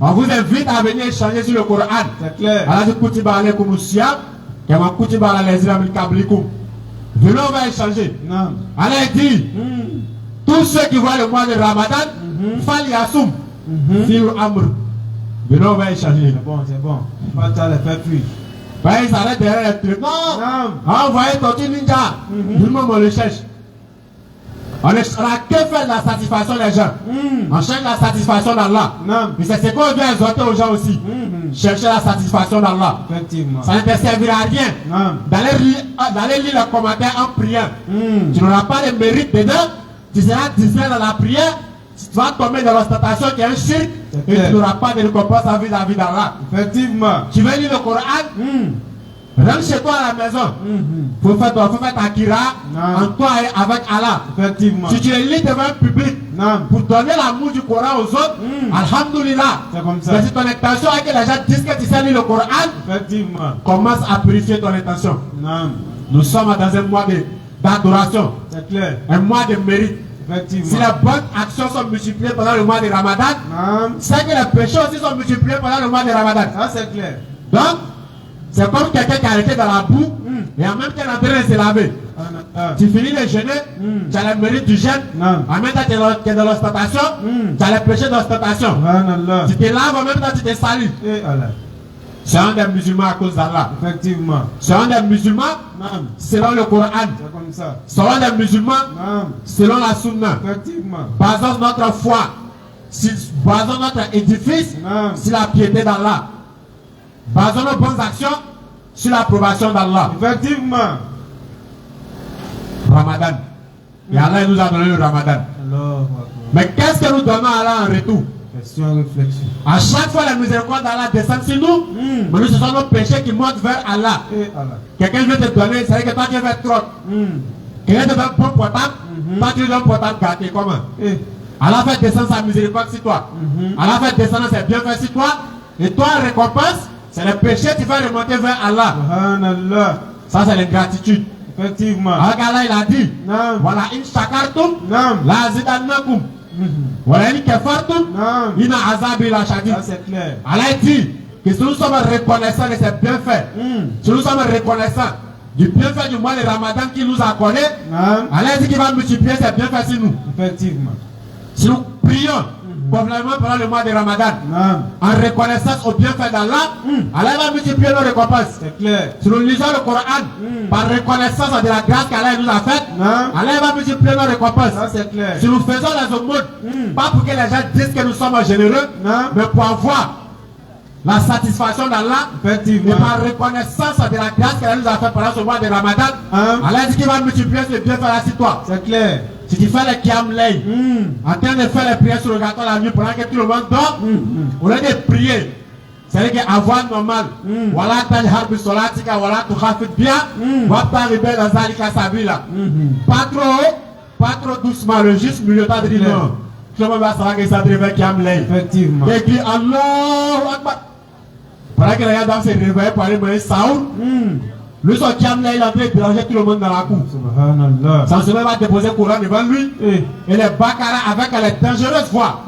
On vous invite à venir échanger sur le Coran. C'est clair. Allah dit Kutiba alaykum siyam, kama kutiba ala lazina min qablikum. Venons, on va échanger. Non. Allah dit tous ceux qui voient le mois de Ramadan, fal yasum, fil amr. Venons, on va échanger. C'est bon, c'est bon. Pas ça les faire fuir. Ben, ils s'arrêtent derrière les trucs. Non! Non. Envoyez Tortue Ninja. Tout le monde on le cherche. On ne que faire la satisfaction des gens. On cherche la satisfaction d'Allah. Non. Mais c'est ce qu'on vient exhorter aux gens aussi. Chercher la satisfaction d'Allah. Effectivement. Ça ne te servira à rien Non. d'aller lire les commentaires en priant. Tu n'auras pas de mérite dedans. Tu seras distrait dans la prière. Tu vas tomber dans l'ostentation qui est un shirk. Et tu n'auras pas de récompense vis-à-vis d'Allah. Effectivement. Tu veux lire le Coran? Rentre chez toi à la maison. Faut faire ta kira Non. en toi et avec Allah. Effectivement. Si tu le lis devant un public Non. pour donner l'amour du Coran aux autres, alhamdulillah. C'est comme ça. Mais si ton intention est que les gens disent que tu sais lire le Coran, Effectivement. commence à purifier ton intention. Non. Nous sommes dans un mois d'adoration, C'est clair. un mois de mérite. Si Effectivement. les bonnes actions sont multipliées pendant le mois de Ramadan, Non. c'est que les péchés aussi sont multipliés pendant le mois de Ramadan. Ça c'est clair. Donc, c'est comme quelqu'un qui a arrêté dans la boue et en même temps il est en train de se laver. Tu finis de jeûner, tu as le mérite du jeûne, Non. en même temps tu es dans l'ostentation, tu as le péché d'ostentation. Subhanallah. Tu te laves en même temps tu te salis. Et Allah. C'est un des musulmans à cause d'Allah. Effectivement. C'est un des musulmans Non. selon le Coran. C'est comme ça. Selon les musulmans Non. selon la sunna. Effectivement. Basons notre foi, basons notre édifice Non. sur la piété d'Allah. Basons nos bonnes actions sur l'approbation d'Allah. Effectivement. Ramadan. Et Allah nous a donné le Ramadan. Alors. Mais qu'est-ce que nous donnons à Allah en retour? Question, réflexion. À chaque fois, la miséricorde d'Allah descend sur nous. Mais nous, ce sont nos péchés qui montent vers Allah. Et Allah. Quelqu'un veut te donner, c'est que toi tu veux trop. Quelqu'un te donne un bon portable, toi tu lui donnes un portable gâté. Comment? Et. Allah fait descendre sa miséricorde sur toi. Allah fait descendre ses bienfaits sur toi. Et toi, récompense, c'est le péché, tu vas remonter vers Allah. Subhanallah. Ça, c'est l'ingratitude. Effectivement. Alors qu'Allah il a dit, Naam. voilà, in shakartum, Naam. la azidannakum. Voilà, in kafartum, Naam. ina azabi la shadid. Ça c'est clair. Allah dit que si nous sommes reconnaissants de ses bienfaits, si nous sommes reconnaissants du bienfait du mois de Ramadan qu'il nous a accordé, Naam. Allah dit qu'il va multiplier ses bienfaits sur nous. Effectivement. Si nous prions convenablement pendant le mois de Ramadan, Naam. en reconnaissance au bienfait d'Allah, Allah va multiplier nos récompenses. C'est clair. Si nous lisons le Coran, par reconnaissance de la grâce qu'Allah nous a faite, Naam. Allah va multiplier nos récompenses. Ça c'est clair. Si nous faisons les aumônes, pas pour que les gens disent que nous sommes généreux, Naam. mais pour avoir la satisfaction d'Allah, et Effectivement. par reconnaissance de la grâce qu'Allah nous a faite pendant ce mois de Ramadan, Hein? Allah dit qu'il va multiplier ce bienfait là sur toi. C'est clair. Si tu fais les Qiyam Layl, en train de faire les prières sur le gâteau la nuit pendant que tout le monde dort, au lieu de prier, c'est-à-dire qu'avoir normal, voilà tajhar bi solatika, voilà tu khafid bien, wa taribe dans zalika sabila. Pas trop haut, pas trop doucement, le juste milieu t'as dit non. Tout le monde va savoir que ça devrait Qiyam Layl. Effectivement. Et puis Allahu Akbar. Pendant que les gars doivent se réveiller pour aller manger Saoul, lui son Qiyam Layl est en train de déranger tout le monde dans la cour. Subhanallah. Sans se va déposer le Coran devant lui. Eh. Et les Bakara avec les dangereuses voix.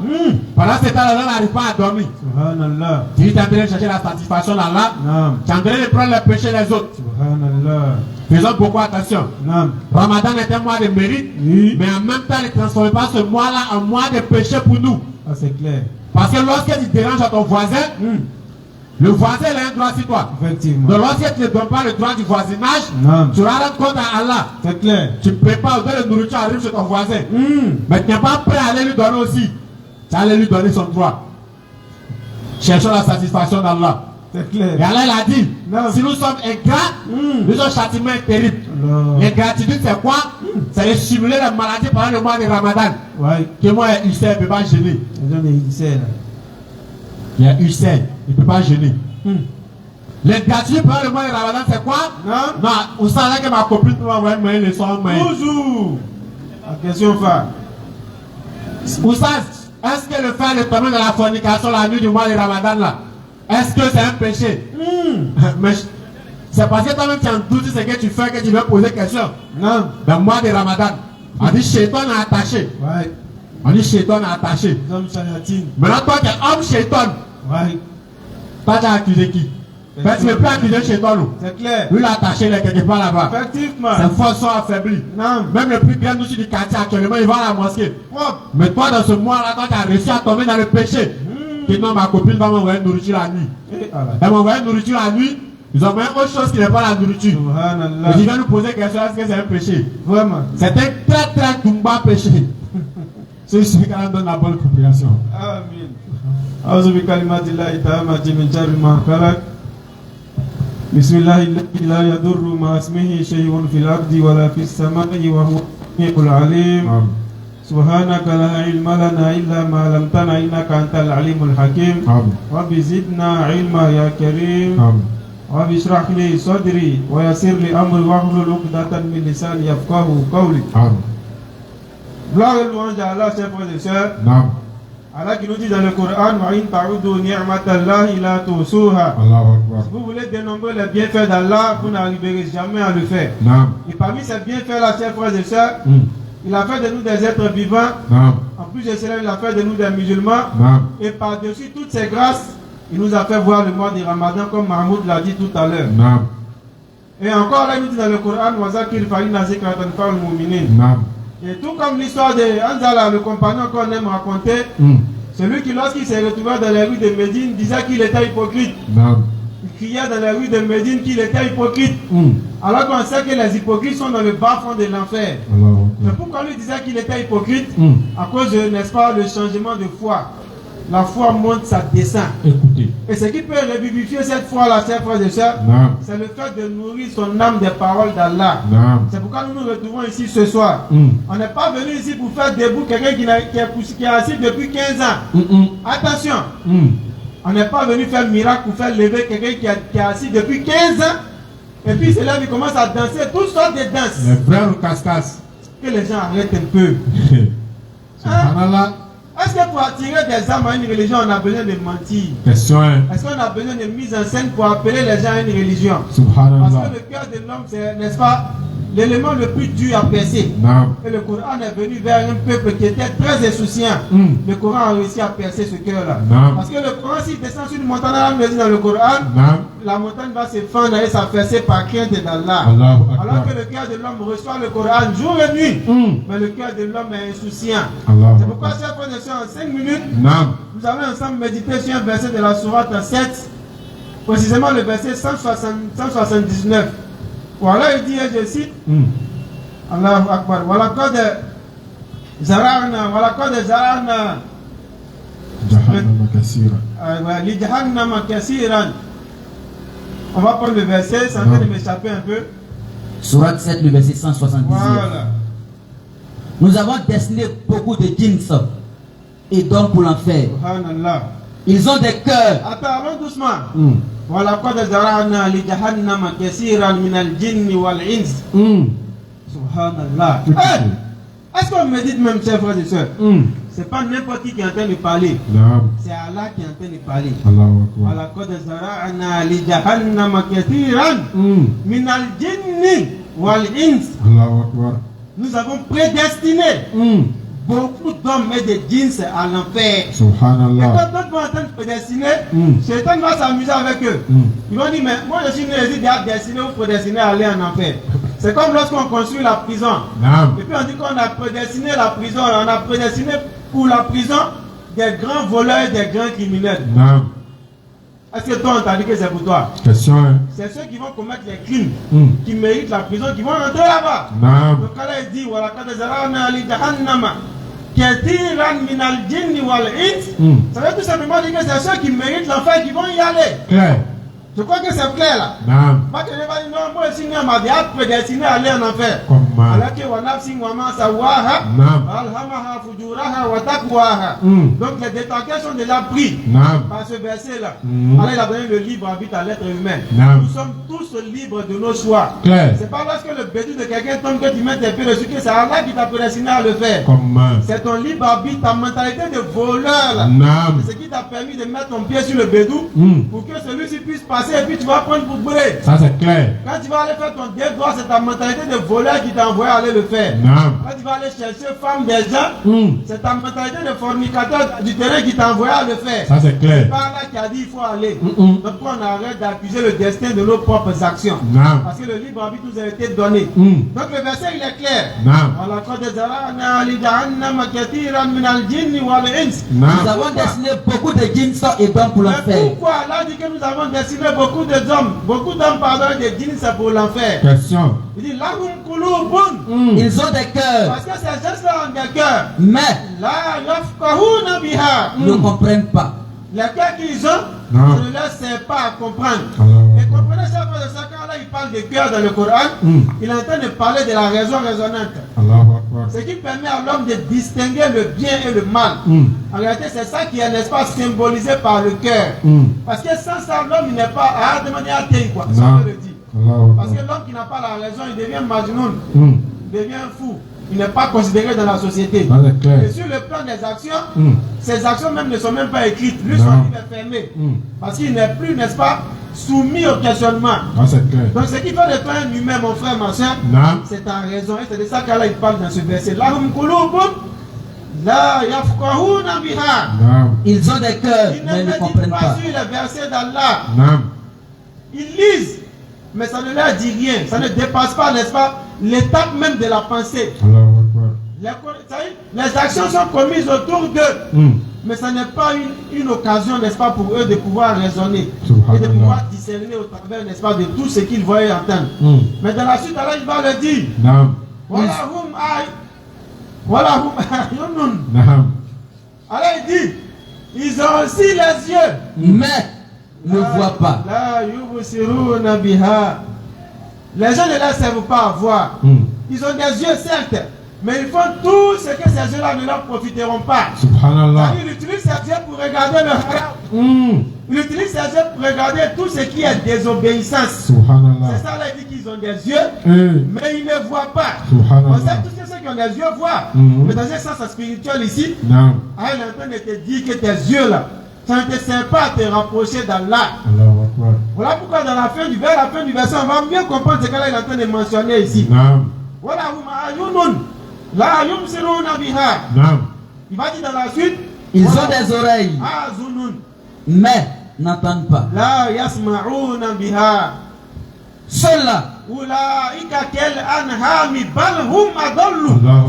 Pendant ce temps-là, on n'arrive pas à dormir. Subhanallah. Tu es en train de chercher la satisfaction d'Allah. Naam. Tu es en train de prendre les péchés des autres. Subhanallah. Faisons beaucoup attention. Naam. Ramadan est un mois de mérite. Oui. Mais en même temps, ne transformez pas ce mois-là en mois de péché pour nous. Ça c'est clair. Parce que lorsque tu déranges à ton voisin, le voisin il a un droit sur toi. Effectivement. Donc lorsque tu ne donnes pas le droit du voisinage, Naam. tu vas rendre compte à Allah. C'est clair. Tu prépares de la nourriture arrive chez ton voisin. Mais tu n'es pas prêt à aller lui donner aussi. Tu vas aller lui donner son droit. Cherchons la satisfaction d'Allah. C'est clair. Et Allah il a dit, Non. si nous sommes ingrats, nous sommes châtiment terrible. Allah. L'ingratitude c'est quoi? C'est de simuler la maladie pendant le mois de Ramadan. Ouais. Que moi, ulcère, il ne peut pas gêner. Les gens ils disent là. Il y a ulcère, il ne peut pas gêner. L'ingratitude pendant le mois de Ramadan c'est quoi? Non. Non, on sent que ma copine m'a envoyé une leçon. Toujours. La question phare. Ou ça, est-ce que le faire le tomber dans la fornication la nuit du mois de Ramadan là, est-ce que c'est un péché? Mais c'est parce que toi-même tu en doutes ce que tu fais que tu veux poser question. Non. Dans le mois de Ramadan, on dit shaitan est attaché. Ouais. On dit shaitan est attaché. Les hommes chanatines. Maintenant toi qui es homme shaitan, Ouais. toi tu as accusé qui? Ben, tu ne peux plus accuser shaitan nous. C'est clair. Lui il a attaché les quelque part là-bas. Effectivement. Ses forces sont affaiblies. Non. Même le plus grand outil du quartier actuellement, il va à la mosquée. Propre. Mais toi, dans ce mois-là, toi, tu as réussi à tomber dans le péché. Que non, ma copine va m'envoyer une nourriture la nuit. Et Allah. Elle m'a envoyé une nourriture la nuit. Ils ont envoyé autre chose qui n'est pas la nourriture. Subhanallah. Et tu viens nous poser question, est-ce que c'est un péché? Vraiment. C'est un très très dumba péché. C'est celui qui donne la bonne compréhension. Amin. أعوذ بكلمات الله التامة من شر ما خلق. بسم الله الذي لا يضر مع اسمه شيء في الأرض ولا في السماء وهو السميع العليم. سبحانك لا علم لنا إلا ما علمتنا إنك أنت العليم الحكيم. رب زدنا علما يا كريم. رب اشرح لي صدري ويسر لي أمري واحلل عقدة من لساني يفقهوا قولي. Gloire et louange à Allah, chers frères et sœurs. Allah qui nous dit dans le Coran, wa in ta'udu ni'matallahi la tuhsuha. Si vous voulez dénombrer les bienfaits d'Allah, vous n'arriverez jamais à le faire. Et parmi ces bienfaits-là, chers frères et sœurs, il a fait de nous des êtres vivants. En plus de cela, il a fait de nous des musulmans. Et par-dessus toutes ces grâces, il nous a fait voir le mois du Ramadan, comme Mahmoud l'a dit tout à l'heure. Et encore là, il nous dit dans le Coran, wa zakir fa inna zikratan fa'al mu'minin. Et tout comme l'histoire de Anzala, le compagnon qu'on aime raconter, celui qui, lorsqu'il s'est retrouvé dans les rues de Médine, disait qu'il était hypocrite. Il criait dans les rues de Médine qu'il était hypocrite. Alors qu'on sait que les hypocrites sont dans le bas fond de l'enfer. Mais pourquoi lui disait qu'il était hypocrite? À cause de, n'est-ce pas, le changement de foi. La foi monte, ça descend. Écoutez. Et ce qui peut revivifier cette foi-là, chers frères et sœurs, c'est le fait de nourrir son âme des paroles d'Allah. C'est pourquoi nous nous retrouvons ici ce soir. On n'est pas venu ici pour faire debout quelqu'un qui est assis depuis 15 ans. Attention. On n'est pas venu faire miracle pour faire lever quelqu'un qui est assis depuis 15 ans. Et puis c'est là qu'il commence à danser toutes sortes de danses. Les frères ou casse-casse. Que les gens arrêtent un peu. Subhanallah. Est-ce que pour attirer des âmes à une religion, on a besoin de mentir? Question 1. Est-ce qu'on a besoin de mise en scène pour appeler les gens à une religion? Parce Subhanallah. que le cœur de l'homme, c'est, n'est-ce pas, l'élément le plus dur à percer. Naam. Et le Coran est venu vers un peuple qui était très insouciant. Le Coran a réussi à percer ce cœur-là. Naam. Parce que le Coran, s'il descend sur une montagne, dans le Coran, Naam. la montagne va se fendre et s'affaisser par crainte d'Allah. Allahu Alors Akbar. que le cœur de l'homme reçoit le Coran jour et nuit. Mais le cœur de l'homme est insouciant. Allahu C'est pourquoi, Akbar. chers frères et sœurs, en 5 minutes, Naam. nous allons ensemble méditer sur un verset de la sourate 7, précisément le verset 179. Voilà, il dit, et je cite, Allahu Akbar, walaqad zara'na Jahannama kaseera. li jahannama kasiran. On va prendre le verset, ça vient de m'échapper un peu. Sourate 7, le verset 179. Voilà. Nous avons destiné beaucoup de djinns et d'hommes pour l'enfer. Subhanallah. Ils ont des cœurs. Attends, allons doucement. walaqad zara'na li jahannama kasiran min al-jinni wal-ins. Subhanallah. Hey! Est-ce qu'on médite même, chers frères et sœurs? C'est pas n'importe qui est en train de parler. Naam. C'est Allah qui est en train de parler. Allahu Akbar. walaqad zara'na li jahannama kasiran min al-jinni wal-ins. Allahu Akbar. Nous avons prédestiné beaucoup d'hommes et de djinns à l'enfer. Et Subhanallah. quand d'autres vont en train de prédestiner, Satan va s'amuser avec eux. Ils vont dire, mais moi je suis déjà destiné ou prédestiné à aller en enfer. C'est comme lorsqu'on construit la prison. Naam. Et puis on dit qu'on a prédestiné la prison, on a prédestiné pour la prison des grands voleurs et des grands criminels. Naam. Est-ce que toi on t'a dit que c'est pour toi? Question, hein? C'est ceux qui vont commettre les crimes, qui méritent la prison, qui vont rentrer là-bas. Naam. Donc Allah dit, walaqad zara'na li jahannama kathiran min al-jinni wal-ins. Ça veut tout simplement dire que c'est ceux qui méritent l'enfer qui vont y aller. Clair. Je crois que c'est clair là. Naam. Pas que je vais dire non, moi aussi, on m'a déjà prédestiné à aller en enfer. Comment? Alors que wa nafsin wa ma sawaha, Naam. alhamaha fujuraha wa taqwaha. Donc les détaqués sont déjà pris Naam. par ce verset là. Allah il a donné le libre arbitre à l'être humain. Naam. Nous sommes tous libres de nos choix. Clair. C'est pas lorsque le bédou de quelqu'un tombe que tu mets tes pieds dessus que c'est Allah qui t'a prédestiné à le faire. Comment? C'est ton libre arbitre, ta mentalité de voleur là. Naam. C'est ce qui t'a permis de mettre ton pied sur le bédou pour que celui-ci puisse passer et puis tu vas prendre pour brûler. Ça c'est clair. Quand tu vas aller faire ton devoir, c'est ta mentalité de voleur qui t'a envoyé aller le faire. Naam. Quand tu vas aller chercher femme des gens, c'est ta mentalité de fornicateur du terrain qui t'a envoyé à le faire. Ça c'est C'est clair. pas là qui a dit il faut aller. Donc on arrête d'accuser le destin de nos propres actions. Naam. Parce que le libre arbitre nous a été donné. Donc le verset il est clair. Naam. وَلَقَدْ زَرَعْنَا لِجَهَنَّمَ كَثِيرًا مِنَ الْجِنِّ وَالْإِنسِ. Nous Naam. avons destiné beaucoup de djinns et d'hommes pour Mais l'enfer. pourquoi Allah dit que nous avons destiné beaucoup d'hommes pardon, et des djinns c'est pour l'enfer? Question. Il dit lahum qulubun. Ils ont des cœurs, Parce que ces gens-là ont des cœurs. mais La yafqahuna biha. ne comprennent pas. Les cœurs qu'ils ont, Non. ça ne leur sert pas à comprendre. Alors. Et comprenez ça, frère de ça, quand là il parle de cœur dans le Coran, il est en train de parler de la raison raisonnante. Allahu Akbar. Ce qui permet à l'homme de distinguer le bien et le mal. En réalité, c'est ça qui est, n'est-ce pas, symbolisé par le cœur. Parce que sans ça, l'homme il n'est pas à demander à terre, quoi. Ça Non. on le dit. Allahu Parce que Akbar. l'homme qui n'a pas la raison, il devient majnoun, il devient fou. Il n'est pas considéré dans la société. Ça c'est clair. Et sur le plan des actions, ces actions même ne sont même pas écrites. Lui, Non. son livre est fermé. Parce qu'il n'est plus, n'est-ce pas, soumis au questionnement. Ça c'est clair. Donc ce qui fait de toi un humain, mon frère, ma soeur, Naam. c'est ta raison. Et c'est de ça qu'Allah il parle dans ce verset. Lahum qulubun la yafqahuna biha. Naam. Ils ont des cœurs, Ils mais ne ils ne méditent comprennent pas pas. sur les versets d'Allah. Naam. Ils lisent, mais ça ne leur dit rien. Ça ne dépasse pas, n'est-ce pas, l'étape même de la pensée. Allahu Akbar. Les actions sont commises autour d'eux. Mais ce n'est pas une occasion, n'est-ce pas, pour eux de pouvoir raisonner et de pouvoir discerner au travers, n'est-ce pas, de tout ce qu'ils voient et entendent. Mais dans la suite, Allah il va le dire. Naam. Voilà hum Naam. Allah il dit, ils ont aussi les yeux. Mais ne voient pas. La yubsiruna biha. Les gens ne les servent pas à voir. Ils ont des yeux, certes, mais ils font tout ce que ces yeux-là ne leur profiteront pas. Subhanallah. Ils utilisent ces yeux pour regarder le haram. Ils utilisent ces yeux pour regarder tout ce qui est désobéissance. Subhanallah. C'est ça, là, il dit qu'ils ont des yeux, mais ils ne voient pas. On Subhanallah. sait tous que ceux qui ont des yeux voient. Mais dans un sens spirituel ici, Naam. il est en train de te dire que tes yeux là, ça ne te sert pas à te rapprocher d'Allah. Allahu Akbar. Voilà pourquoi dans la fin du verset, on va mieux comprendre ce qu'Allah est en train de mentionner ici. Voilà, il va dire dans la suite, ils ont des oreilles, mais n'entendent pas. Ceux-là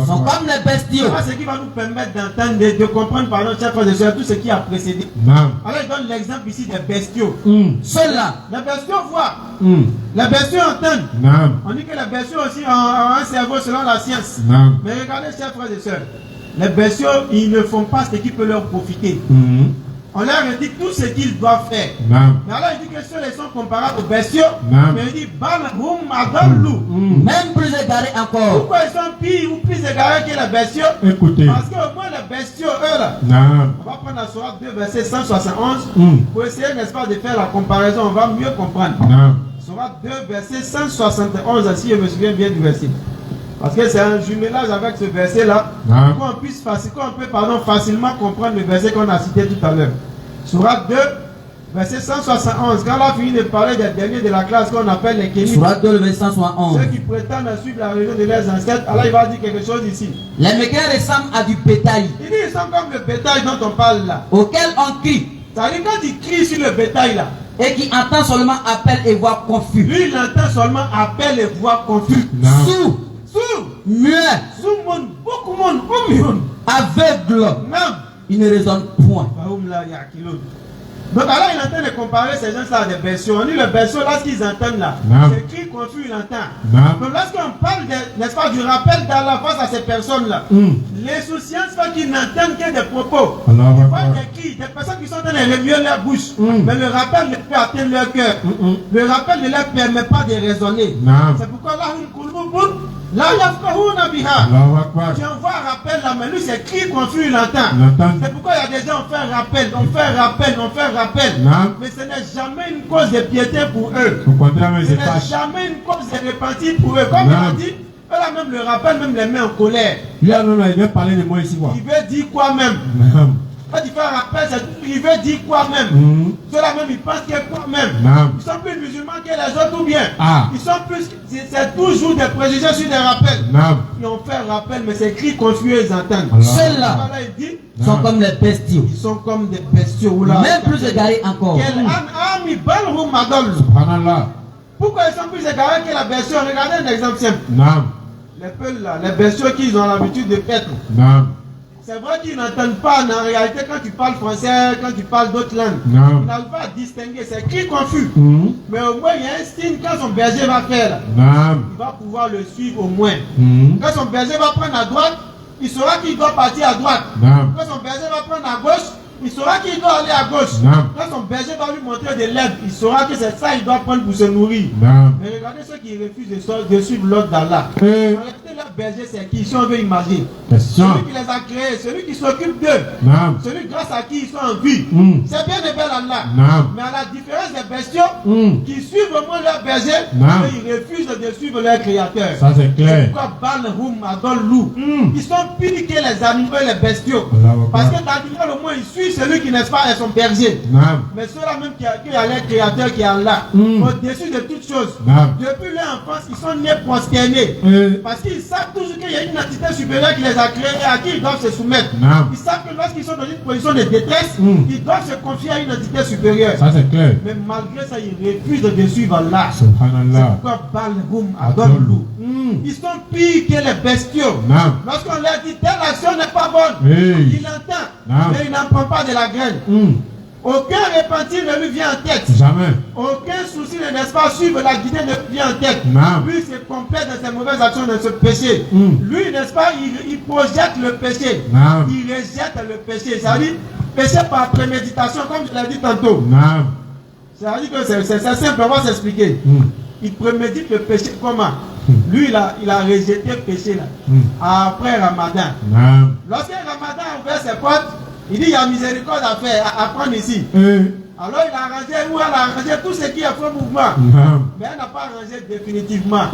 sont comme les bestiaux. C'est ce qui va nous permettre d'entendre, de comprendre, pardon, chers frères et sœurs, tout ce qui a précédé. Alors il donne l'exemple ici des bestiaux. Ceux-là, les bestiaux voient, les bestiaux entendent. On dit que les bestiaux aussi ont un cerveau selon la science. Mais regardez, chers frères et sœurs, les bestiaux, ils ne font pas ce qui peut leur profiter. On leur indique tout ce qu'ils doivent faire. Mais alors il dit que ceux-là sont comparables aux bestiaux. Mais il dit même plus égarés encore. Pourquoi ils sont pires ou plus égarés que les bestiaux? Écoutez. Parce qu'au moins les bestiaux, eux là. On va prendre la sourate 2, verset 171. Pour essayer, n'est-ce pas, de faire la comparaison. On va mieux comprendre. Sourate 2, verset 171, si je me souviens bien du verset. Parce que c'est un jumelage avec ce verset-là, qu'on peut facilement comprendre le verset qu'on a cité tout à l'heure. Sourate 2, verset 171. Quand on a fini de parler des derniers de la classe qu'on appelle les Kémites, Sourate 2, verset 171. Ceux qui prétendent suivre la religion de leurs ancêtres, alors il va dire quelque chose ici. Les mécréants ressemblent à du bétail. Il dit ils sont comme le bétail dont on parle là. Auquel on crie. C'est-à-dire quand il crie sur le bétail là. Et qui entend seulement appel et voix confus. Lui il entend seulement appel et voix confus. Sourd. Muet, beaucoup de monde, aveugle, il ne raisonne point. Donc alors il est en train de comparer ces gens-là à des bestiaux. On dit les bestiaux, lorsqu'ils entendent là, c'est cri confus, il entend. Donc lorsqu'on parle, n'est-ce pas, du rappel d'Allah face à ces personnes-là, les souciants, c'est pas qu'ils n'entendent que des propos. Ils voient des cris, des personnes qui sont en train de remuer leur bouche. Mais le rappel ne peut atteindre leur cœur. Le rappel ne leur permet pas de raisonner. C'est pourquoi là, là, tu envoies un rappel là, mais lui c'est cri confus, il entend. C'est pourquoi il y a des gens, on fait un rappel. Mais ce n'est jamais une cause de piété pour eux. Ce n'est jamais une cause de repentir pour eux. Comme il a dit, eux là même le rappel, même les met en colère. Il veut parler de moi ici. Il veut dire quoi même? Quand il fait un rappel, il veut dire quoi même? Ceux-là même, ils pensent que quoi même? Ils sont plus musulmans que les autres ou bien? Ils sont plus, c'est toujours des préjugés sur des rappels. Ils ont fait un rappel, mais c'est cri confus, ils entendent. Ceux-là sont comme les bestiaux. Ils sont comme des bestiaux. Même plus égarés encore. Pourquoi ils sont plus égarés que la bestiaux? Regardez un exemple simple. Les peuls là, les bestiaux qu'ils ont l'habitude de paître. C'est vrai qu'ils n'entendent pas, en réalité, quand tu parles français, quand tu parles d'autres langues, ils n'arrivent pas à distinguer, c'est cri confus. Mais au moins, il y a un signe quand son berger va faire, il va pouvoir le suivre au moins. Quand son berger va prendre à droite, il saura qu'il doit partir à droite. Quand son berger va prendre à gauche, il saura qu'il doit aller à gauche. Quand son berger va lui montrer des lèvres, il saura que c'est ça qu'il doit prendre pour se nourrir. Mais regardez ceux qui refusent de suivre l'ordre d'Allah. Regardez leur berger, c'est qui? Si on veut imaginer. Celui qui les a créés, celui qui s'occupe d'eux, celui grâce à qui ils sont en vie. C'est bien de bel Allah. Mais à la différence des bestiaux qui suivent au moins leur berger, ils refusent de suivre leur créateur. Ça c'est clair. C'est pourquoi Balhoum adore loup. Ils sont pires que les animaux et les bestiaux. Parce que l'animal au moins il suit celui qui n'est pas est son berger. Mais ceux-là même qui a leur créateur qui est Allah, au-dessus de toutes choses. Depuis leur enfance, ils sont nés prosternés. Parce qu'ils savent toujours qu'il y a une entité supérieure qui les a créés et à qui ils doivent se soumettre. Ils savent que lorsqu'ils sont dans une position de détresse, ils doivent se confier à une entité supérieure. Ça c'est clair. Mais malgré ça, ils refusent de suivre Allah. C'est pourquoi Balhoum adore loup. Ils sont pires que les bestiaux. Lorsqu'on leur dit telle action n'est pas bonne, il entend, mais il n'en prend pas de la graine. Aucun repentir ne lui vient en tête. Jamais. Aucun souci ne laisse pas suivre la guidée ne lui vient en tête. Lui se complète dans ses mauvaises actions, dans ce péché. Lui, n'est-ce pas, il projette le péché. Il rejette le péché. C'est-à-dire, péché par préméditation, comme je l'ai dit tantôt. C'est-à-dire que c'est simple, on va s'expliquer. Il prémédite le péché comment? Lui, il a rejeté le péché là. Après Ramadan. Lorsqu'un Ramadan a ouvert ses portes, il dit il y a miséricorde à faire, à prendre ici. Alors il a arrangé tout ce qui est faux mouvement. Mais il n'a pas arrangé définitivement.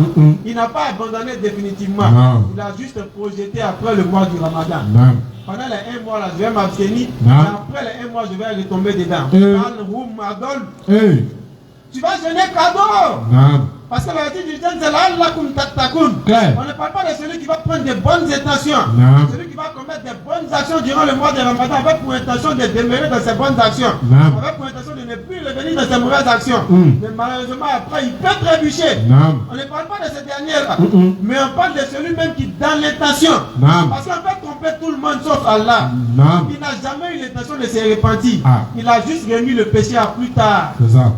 Il n'a pas abandonné définitivement. Il a juste projeté après le mois du Ramadan. Pendant les 1 mois là, je vais m'abstenir. Après les 1 mois, je vais retomber dedans. Tu vas jeûner cadeau. Naam. Parce que la dit du jeûne, c'est là, takoun. Claire. On ne parle pas de celui qui va prendre de bonnes intentions. Naam. Celui qui va commettre de bonnes actions durant le mois de Ramadan avec pour intention de demeurer dans ses bonnes actions. Naam. Avec pour intention de ne plus revenir dans ses mauvaises actions. Mais malheureusement, après, il peut trébucher. Naam. On ne parle pas de ce dernier-là. Mais on parle de celui-même qui, dans l'intention. Naam. Parce qu'on peut tromper tout le monde sauf Allah. Naam. Il n'a jamais eu l'intention de se repentir. Ah. Il a juste remis le péché à plus tard. C'est ça.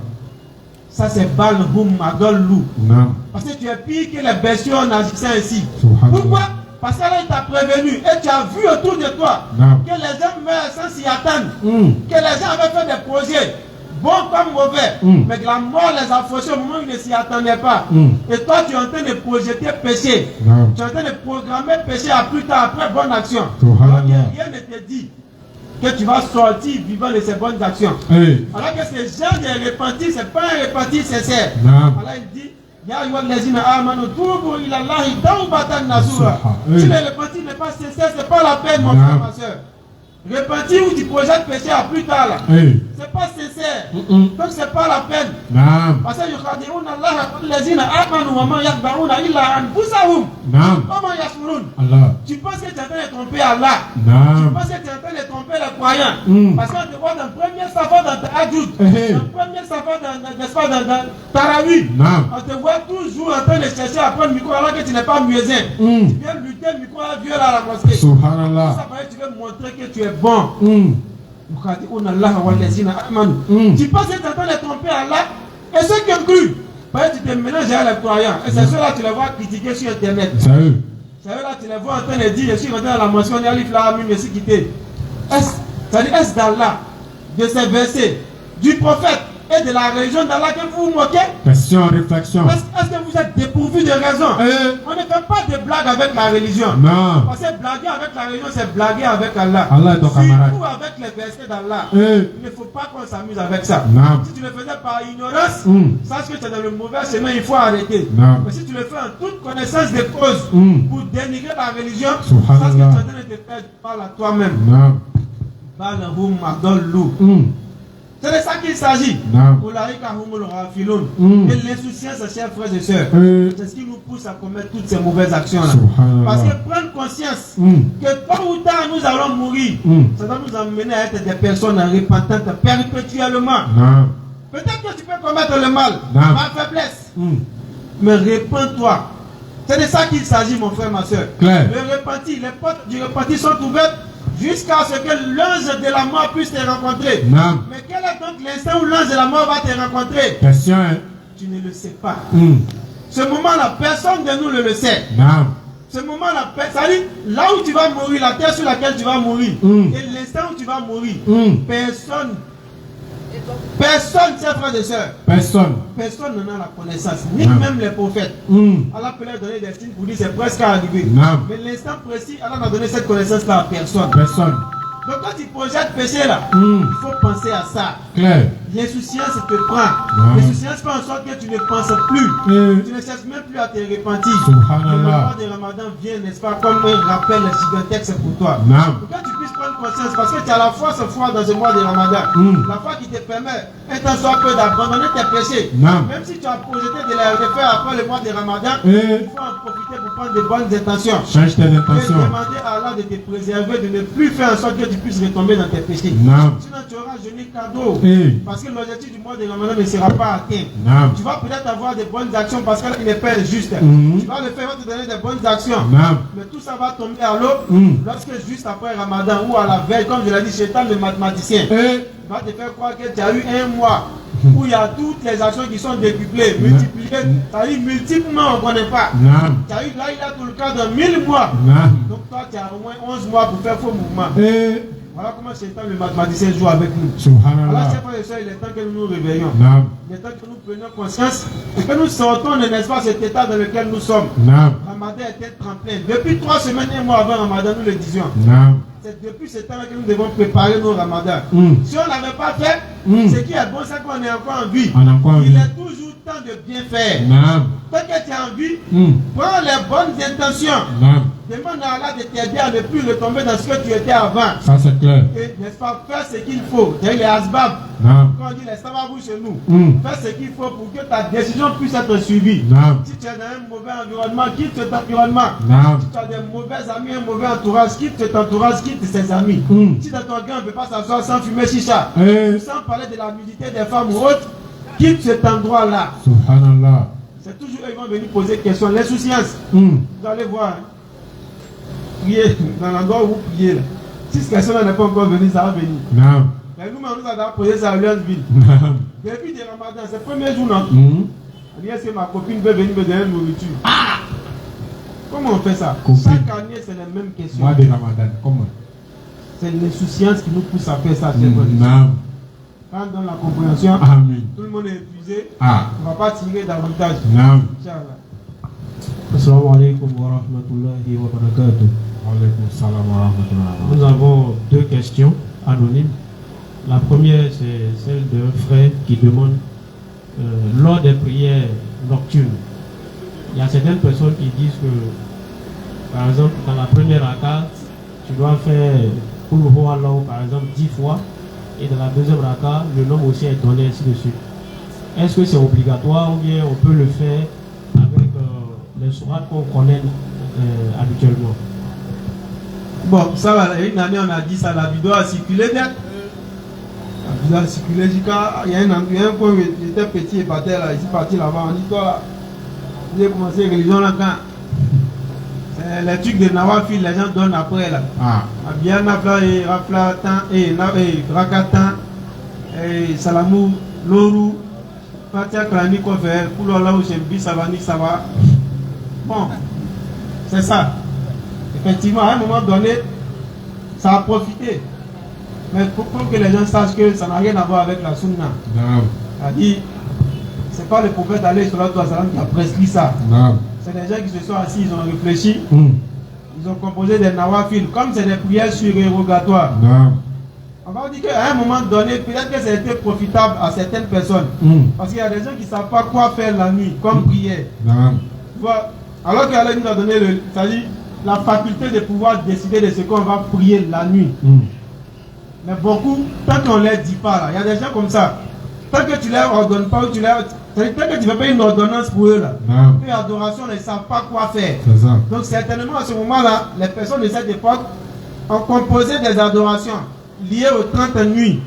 Ça, c'est Bal Hum Adol Lou. Naam. Parce que tu es pire que les bestiaux en agissant ainsi. Subhanallah. Pourquoi? Parce qu'Allah t'a prévenu et tu as vu autour de toi Naam. que les hommes meurent sans s'y attendre. Que les gens avaient fait des projets, bons comme mauvais, mais que la mort les a fauchés au moment où ils ne s'y attendaient pas. Et toi, tu es en train de projeter péché. Naam. Tu es en train de programmer péché à plus tard, après bonne action. Subhanallah. Alors que rien ne te dit que tu vas sortir vivant de ces bonnes actions. Hey. Alors que ces gens de repentir, ce n'est pas un repentir sincère. Naam. Allah il dit, Ya ayyuhallazina amanu tubu ila Allahi tawbatan nasuha. Hey. Si le repentir n'est pas sincère, ce n'est pas la peine, mon frère, ma soeur. Repentir ou tu projettes péché à plus tard là. Hey. C'est pas sincère. Donc c'est pas la peine. Naam. Parce que yukhadi'una Allah wallazina amanu wa ma yakhda'una illa anfusahum. Naam. Wa ma yashurun. Allah. Tu penses que tu es en train de tromper Allah. Tu Naam. penses que tu es en train de tromper les croyants. Parce qu'on te voit dans le premier safa dans ta adjoute. Dans le premier safa dans Tarawih. Naam. On te voit toujours en train de chercher à prendre le micro alors que tu n'es pas muezzin. Tu viens lutter le micro à Dieu à la mosquée. Subhanallah. Ça paraît que tu veux montrer que tu es bon. Tu penses que tu es en train de tromper Allah. Et ceux qui ont cru, tu te mélanges à les croyants. Et c'est ceux-là tu les vois critiquer sur internet. Sérieux. C'est là tu les vois en train de dire, je suis rentré dans la mention de Alif Lam, je suis quitté. Est-ce d'Allah, de ces versets, du prophète et de la religion d'Allah que vous vous moquez? Question, réflexion. Est-ce que vous êtes dépourvu de raison? On ne fait pas de blagues avec la religion. Non. Parce que blaguer avec la religion, c'est blaguer avec Allah. Allah est ton camarade. Surtout avec les versets d'Allah. Il ne faut pas qu'on s'amuse avec ça. Non. Si tu le faisais par ignorance, sache que tu es dans le mauvais chemin, il faut arrêter. Non. Mais si tu le fais en toute connaissance de cause, pour dénigrer la religion, sache que tu es en train de te faire mal à toi-même. Non. C'est de ça qu'il s'agit. Et l'insouciance, chers frères et sœurs, c'est ce qui nous pousse à commettre toutes ces mauvaises actions-là. Parce que prendre conscience que tôt ou tard nous allons mourir, ça doit nous amener à être des personnes repentantes perpétuellement. Peut-être que tu peux commettre le mal par faiblesse, mais répands-toi. C'est de ça qu'il s'agit, mon frère, ma soeur. Le repentir, les portes du repentir sont ouvertes jusqu'à ce que l'ange de la mort puisse te rencontrer. Mais quel est donc l'instant où l'ange de la mort va te rencontrer? Question. Tu ne le sais pas. Ce moment-là, personne de nous ne le sait. Ce moment-là, ça dit, là où tu vas mourir, la terre sur laquelle tu vas mourir, et l'instant où tu vas mourir, personne, chers frères et sœurs, personne n'en a la connaissance, ni même les prophètes. Allah peut leur donner des signes pour dire c'est presque arrivé. Mais l'instant précis, Allah n'a donné cette connaissance-là à personne. Donc quand tu projettes péché là, il faut penser à ça. L'insouciance te prend. L'insouciance fait en sorte que tu ne penses plus. Tu ne cherches même plus à te repentir. Le mois de Ramadan vient, n'est-ce pas, comme un rappel gigantesque pour toi. Pour que tu puisses prendre conscience, parce que tu as la foi ce foi dans ce mois de Ramadan. La foi qui te permet, un tant soit peu, d'abandonner tes péchés. Même si tu as projeté de les refaire après le mois de Ramadan, il faut en profiter pour prendre de bonnes intentions. Change tes intentions. Et demander à Allah de te préserver, de ne plus faire en sorte que tu puisses retomber dans tes péchés. Sinon tu auras jeûné cadeau. Parce que l'objectif du mois de Ramadan ne sera pas atteint. Tu vas peut-être avoir de bonnes actions parce qu'il n'est pas juste. Tu vas le faire, il va te donner de bonnes actions. Mais tout ça va tomber à l'eau lorsque juste après Ramadan ou à la veille, comme je l'ai dit, Shaitan le mathématicien va te faire croire que tu as eu un mois où il y a toutes les actions qui sont décuplées, multipliées, c'est-à-dire multiplement, on ne connaît pas. Tu as eu là, il a tout le cas de 1000 mois. Donc toi, tu as au moins 11 mois pour faire faux mouvement. Voilà comment Shaitan le mathématicien joue avec nous. Alors, chers frères et sœurs, il est temps que nous nous réveillons. Il est temps que nous prenions conscience et que nous sortons de, n'est-ce pas, cet état dans lequel nous sommes. Ramadan était tremplin. Depuis 3 semaines et un mois avant Ramadan, nous le disions. C'est depuis ce temps que nous devons préparer nos ramadans. Si on ne l'avait pas fait, ce qui est bon, c'est qu'on est encore en vie. Il est toujours temps de bien faire. Tant que tu es en vie, prends les bonnes intentions Demande à Allah de t'aider à ne plus retomber dans ce que tu étais avant. Ça c'est clair. Et, n'est-ce pas, faire ce qu'il faut. C'est les asbab. Non. Quand on dit les sababous chez nous, Fais ce qu'il faut pour que ta décision puisse être suivie. Non. Si tu es dans un mauvais environnement, quitte cet environnement. Non. Si tu as des mauvais amis, un mauvais entourage, quitte cet entourage, quitte ses amis. Si dans ton gars on ne peut pas s'asseoir sans fumer chicha, sans parler de la nudité des femmes ou autres, quitte cet endroit-là. Subhanallah. C'est toujours eux qui vont venir poser des questions. L'insouciance. Vous allez voir. Hein. Prier dans l'endroit où vous priez. Là. Si cette question-là n'est pas encore venue, ça va venir. Non. Mais nous-mêmes, nous avons posé ça à Lyonsville. Non. Depuis le Ramadan, c'est le premier jour, non? Est-ce que ma copine peut venir me donner une nourriture? Comment on fait ça? Copine. Chaque année, c'est les mêmes questions. Mois de Ramadan, comment? C'est l'insouciance qui nous pousse à faire ça. Non. Quand dans la compréhension, Amen. tout le monde est épuisé, Ah. on ne va pas tirer davantage. Non. Inch'Allah. Assalamu alaikum wa rahmatullahi wa barakatuh. Alaykoum salam wa rahmatullah. Nous avons deux questions anonymes. La première, c'est celle d'un frère qui demande lors des prières nocturnes, il y a certaines personnes qui disent que, par exemple, dans la première raka, tu dois faire Qul huwa Allahu, par exemple, 10 fois, et dans la deuxième raka, le nombre aussi est donné, ainsi de suite. Est-ce que c'est obligatoire ou bien on peut le faire avec les sourates qu'on connaît habituellement? Bon, ça va, une année on a dit ça, la vidéo a circulé net. La vidéo a circulé jusqu'à. Il y a un point où j'étais petit et parti là, ici parti là-bas, on dit toi là. J'ai commencé la religion là quand. C'est les trucs de Nawafil, les gens donnent après là. Ah. Bien Nafla et Rafla Tan et Rakatan et Salamou, Loru, Fatia Krani Kofer, Koulola ou Shembi, Savani, Sava. Bon, c'est ça. Effectivement, à un moment donné, ça a profité. Mais pour que les gens sachent que ça n'a rien à voir avec la sunna. Non. C'est-à-dire, c'est pas le prophète Ali sallallahu alayhi wa sallam qui a prescrit ça. Non. C'est des gens qui se sont assis, ils ont réfléchi. Ils ont composé des nawafil. Comme c'est des prières surérogatoires. Non. On va dire qu'à un moment donné, peut-être que ça a été profitable à certaines personnes. Parce qu'il y a des gens qui ne savent pas quoi faire la nuit, comme prière. Non. Tu vois, alors qu'Allah nous a donné c'est-à-dire la faculté de pouvoir décider de ce qu'on va prier la nuit. Mais beaucoup, tant qu'on ne les dit pas, là, il y a des gens comme ça. Tant que tu ne leur ordonnes pas, tant que tu ne fais pas une ordonnance pour eux, là, et adoration, ils ne savent pas quoi faire. C'est ça. Donc certainement à ce moment-là, les personnes de cette époque ont composé des adorations liées aux 30 nuits.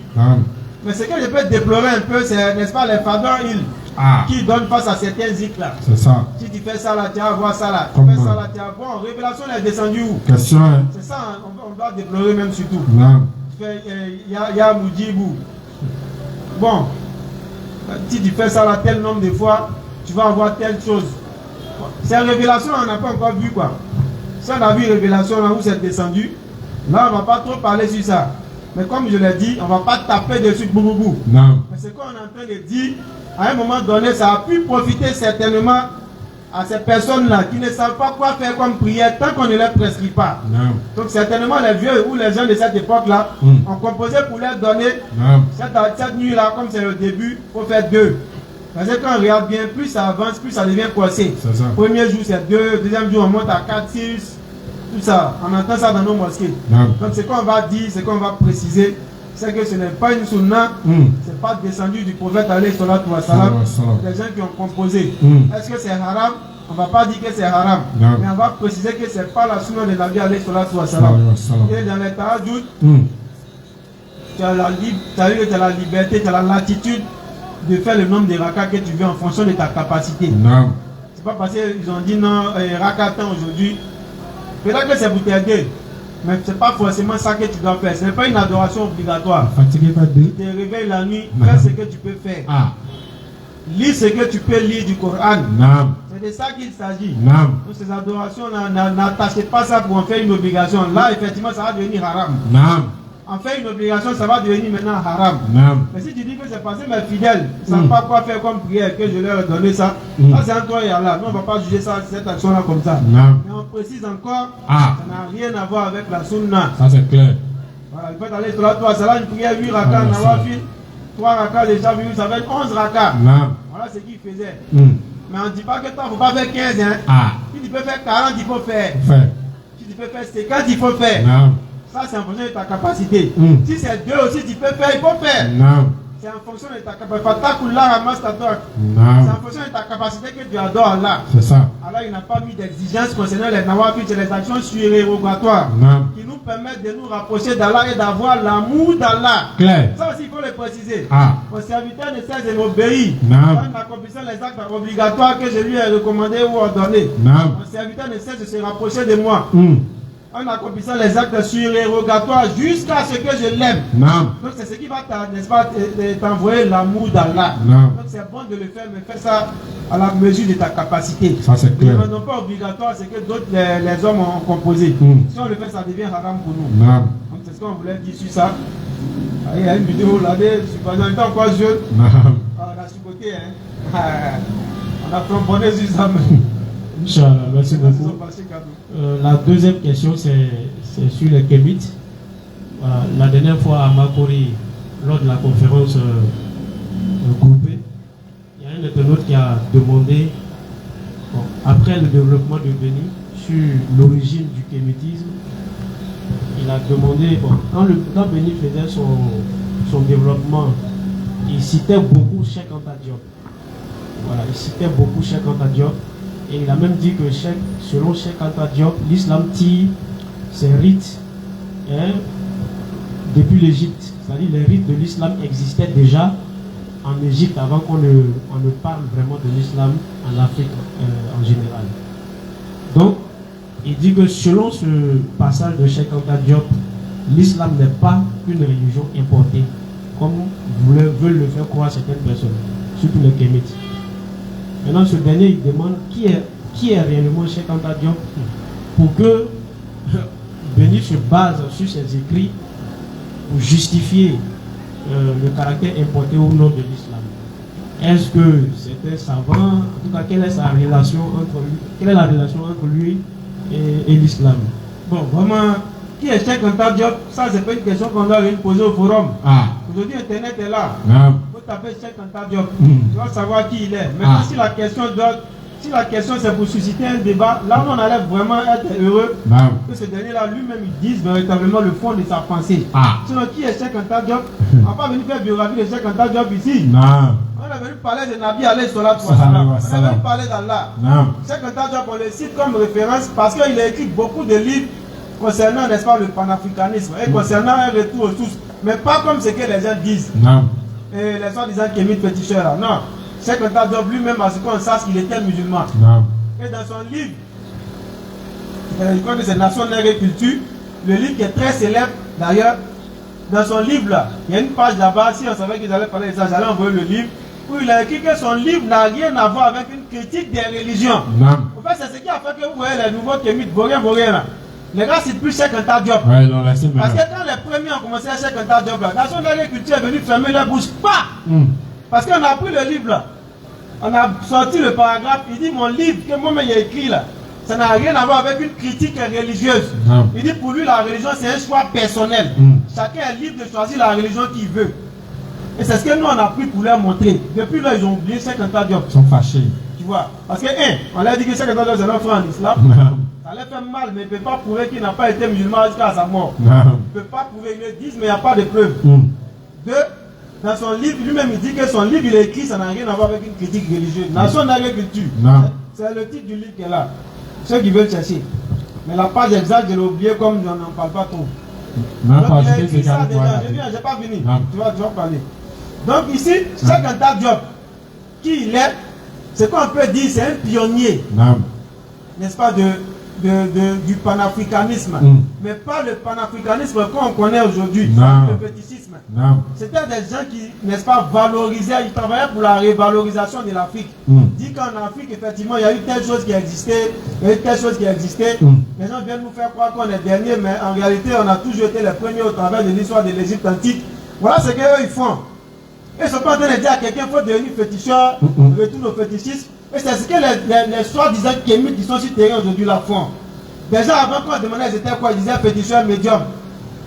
Mais ce que je peux déplorer un peu, c'est, n'est-ce pas, les fadons qui donnent face à certains zik là. C'est ça. Si tu fais ça là, tu vas voir ça là. Tu Comment? fais ça là, tu vas voir. Bon, révélation est descendue où? Question, hein? C'est ça, hein, on doit déplorer même surtout. Non. Tu fais ya Moudjibou. Bon, si tu fais ça là tel nombre de fois, tu vas avoir telle chose. Ces révélations, on n'a pas encore vu quoi. Si on a vu révélation là où c'est descendu, là on ne va pas trop parler sur ça. Mais comme je l'ai dit, on ne va pas taper dessus bouboubou. Non. Mais ce qu'on est en train de dire, à un moment donné, ça a pu profiter certainement à ces personnes-là qui ne savent pas quoi faire comme prière tant qu'on ne les prescrit pas. Non. Donc certainement les vieux ou les gens de cette époque-là ont composé pour leur donner cette nuit-là, comme c'est le début, il faut faire 2. Parce que quand on regarde bien, plus ça avance, plus ça devient coincé. Premier jour c'est 2, deuxième jour on monte à 4, 6, tout ça. On entend ça dans nos mosquées. Donc ce qu'on va dire, ce qu'on va préciser, c'est que ce n'est pas une sunna, ce n'est pas descendu du prophète alayhi salatu wa salam. Les gens qui ont composé. Est-ce que c'est haram? On ne va pas dire que c'est haram, mais on va préciser que ce n'est pas la sunna de Nabi alayhi salatu wa salam. Et dans les tahajjud, tu as la liberté, tu as la latitude de faire le nombre de rakas que tu veux en fonction de ta capacité. C'est pas parce qu'ils ont dit non, rakatan aujourd'hui. Peut-être que c'est pour t'aider. Mais ce n'est pas forcément ça que tu dois faire. Ce n'est pas une adoration obligatoire. Fatigué pas de. Tu te réveilles la nuit, fais ce que tu peux faire. Lis ce que tu peux lire du Coran. C'est de ça qu'il s'agit. Donc ces adorations, n'attachez pas ça pour en faire une obligation. Là, effectivement, ça va devenir haram. En fait une obligation, ça va devenir maintenant haram. Mais si tu dis que c'est passé mes fidèles, ils ne savent pas quoi faire comme prière, que je leur ai donné ça, ça c'est entre toi et Allah. Nous, on ne va pas juger ça, cette action-là comme ça. Mais on précise encore, ça n'a rien à voir avec la sunna. Ça c'est clair. Voilà, il faut aller sur la toile, c'est là une prière 8 rakas, nawafil, 3 rakas déjà, ça fait 11 rakas. Voilà ce qu'il faisait. Mais on ne dit pas que toi, il ne faut pas faire 15. Si tu peux faire 40, il faut faire. Si Si tu peux faire, c'est quand il faut faire. Non. Ça, c'est en fonction de ta capacité. Si c'est 2 aussi, tu peux faire, il faut faire. Non. C'est en fonction de ta capacité. C'est Non. en fonction de ta capacité que tu adores Allah. C'est ça. Allah, il n'a pas mis d'exigence concernant les nawafil, c'est les actions surérogatoires Non. qui nous permettent de nous rapprocher d'Allah et d'avoir l'amour d'Allah. Clair. Ça aussi, il faut le préciser. Ah. Mon serviteur ne cesse de m'obéir Non. en accomplissant les actes obligatoires que je lui ai recommandés ou ordonnés. Non. Mon serviteur ne cesse de se rapprocher de moi en accomplissant les actes surérogatoires jusqu'à ce que je l'aime. Non. Donc c'est ce qui va n'est-ce pas, t'envoyer l'amour d'Allah. Non. Donc c'est bon de le faire, mais fais ça à la mesure de ta capacité. Ça c'est clair. Mais non pas obligatoire, c'est que d'autres les hommes ont composé. Si on le fait, ça devient haram pour nous. Non. Donc c'est ce qu'on voulait dire sur ça. Ah, il y a une vidéo là, on est encore jeune. Non. On a sous-côté, hein. On a trombonné sur ça. Inch'Allah, merci beaucoup. La deuxième question, c'est sur les kémites. La dernière fois à Makori, lors de la conférence groupée, il y a un internaute qui a demandé, après le développement de Béni, sur l'origine du kémitisme, il a demandé, quand Béni faisait son développement, il citait beaucoup Cheikh Anta Diop. Voilà, il citait beaucoup Cheikh Anta Diop. Et il a même dit que selon Cheikh Anta Diop, l'islam tire ses rites depuis l'Égypte. C'est-à-dire les rites de l'islam existaient déjà en Égypte avant qu'on ne parle vraiment de l'islam en Afrique en général. Donc, il dit que selon ce passage de Cheikh Anta Diop, l'islam n'est pas une religion importée, comme veulent le faire croire certaines personnes, surtout les kémites. Maintenant, ce dernier, il demande qui est réellement Cheikh Anta Diop pour que Béni se base sur ses écrits pour justifier le caractère importé ou non de l'islam. Est-ce que c'est un savant? En tout cas, quelle est la relation entre lui et l'islam? Bon, vraiment, qui est Cheikh Anta Diop? Ça, c'est pas une question qu'on doit lui poser au forum. Ah. Aujourd'hui, Internet est là. Non. Il faut taper Cheikh Anta Diop. Tu vas savoir qui il est. Maintenant, si la question c'est pour susciter un débat, là où on allait vraiment être heureux, que ce dernier-là lui-même il dise véritablement le fond de sa pensée. Sinon, qui est Cheikh Anta Diop? On ne va pas venir faire biographie de Cheikh Anta Diop ici. Non. On est venu parler de Nabi alayhi salatu wa salam. On est venu parler d'Allah. Cheikh Anta Diop, on le cite comme référence parce qu'il a écrit beaucoup de livres concernant, n'est-ce pas, le panafricanisme et concernant un retour aux sources, mais pas comme ce que les gens disent. Non. Et les gens disant kémites féticheurs. Non. Cheikh Anta Diop lui-même a ce qu'on sache qu'il était musulman. Non. Et dans son livre, je crois que c'est Nation, Nègre et Culture, le livre qui est très célèbre d'ailleurs, dans son livre là, il y a une page là-bas, si on savait qu'ils allaient parler de ça, j'allais envoyer le livre, où il a écrit que son livre n'a rien à voir avec une critique des religions. Non. En fait, c'est ce qui a fait que vous voyez les nouveaux kémites, Borien là. Les gars citent plus Cheikh Anta Diop. Ouais, non, laissez parce que quand les premiers ont commencé à Cheikh Anta Diop là, Nation, Nègre et Culture est venu fermer leur bouche. Pas parce qu'on a pris le livre là. On a sorti le paragraphe, il dit mon livre que moi-même j'ai écrit là, ça n'a rien à voir avec une critique religieuse. Il dit pour lui la religion c'est un choix personnel. Chacun est libre de choisir la religion qu'il veut. Et c'est ce que nous on a pris pour leur montrer. Depuis là ils ont oublié Cheikh Anta Diop. Ils sont fâchés. Tu vois, parce que on leur dit que Cheikh Anta Diop c'est notre frère en islam. Ça leur fait mal, mais il ne peut pas prouver qu'il n'a pas été musulman jusqu'à sa mort. Il ne peut pas prouver, ils le disent mais il n'y a pas de preuve. Deux, dans son livre, lui-même il dit que son livre il est écrit, ça n'a rien à voir avec une critique religieuse. Nation, Nègre et Culture. C'est le titre du livre qui est là. Ceux qui veulent chercher. Mais la page exacte, je l'ai oublié comme je n'en parle pas trop. Donc il a écrit ça déjà, je n'ai pas fini. Tu vas parler. Donc ici, Cheikh Anta Diop, qui il est, ce qu'on peut dire, c'est un pionnier. N'est-ce pas, du panafricanisme. Mais pas le panafricanisme qu'on connaît aujourd'hui, le fétichisme. C'était des gens qui, n'est-ce pas, valorisaient, ils travaillaient pour la révalorisation de l'Afrique. Dit qu'en Afrique, effectivement, il y a eu telle chose qui existait, il y a eu telle chose qui existait. Les gens viennent nous faire croire qu'on est dernier, mais en réalité, on a toujours été les premiers au travers de l'histoire de l'Égypte antique. Voilà ce qu'eux ils font. Ils ne sont pas en train de dire à quelqu'un qu'il faut devenir féticheur, retourner au fétichisme. Et c'est ce que les soi-disant kémites qui sont sur le terrain aujourd'hui la font. Déjà avant qu'on demandait, ils étaient quoi? Ils disaient féticheur médium.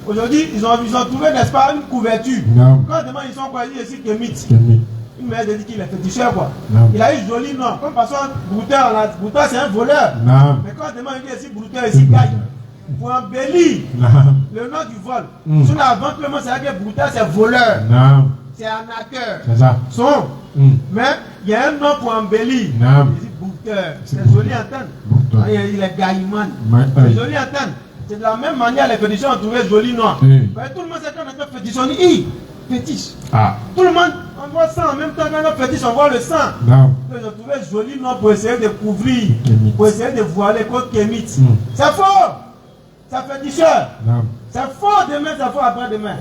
Aujourd'hui, ils ont trouvé, n'est-ce pas, une couverture. Quand on demande, ils sont quoi? Ils disent ici kémites. Une mère dit qu'il est féticheur quoi. Il a eu joli nom. Comme par exemple, Brouteur c'est un voleur. Mais quand on demande, il dit ici Brouteur, ici gagne. pour embellir Naam. le nom du vol. Mm. Sur avant que le mot c'est que brouteur, c'est voleur, Naam. c'est arnaqueur. C'est ça. Son. Mm. Mais il y a un nom pour embellir. Naam. Il dit brouteur. C'est C'est joli à entendre. Brouteur. Ah, il est gaïman. Ouais, C'est ouais. joli à entendre. C'est de la même manière les féticheurs ont trouvé joli nom. Oui. Mais tout le monde sait qu'on a fait fétichonner. Fétiche. Ah. Tout le monde, on voit ça en même temps quand on fétiche, on voit le sang. Naam. Ils ont trouvé joli nom pour essayer de couvrir, Kémite. pour essayer de voiler contre Kémite. Mm. C'est faux. C'est féticheur. Naam. C'est faux demain, c'est faux après-demain.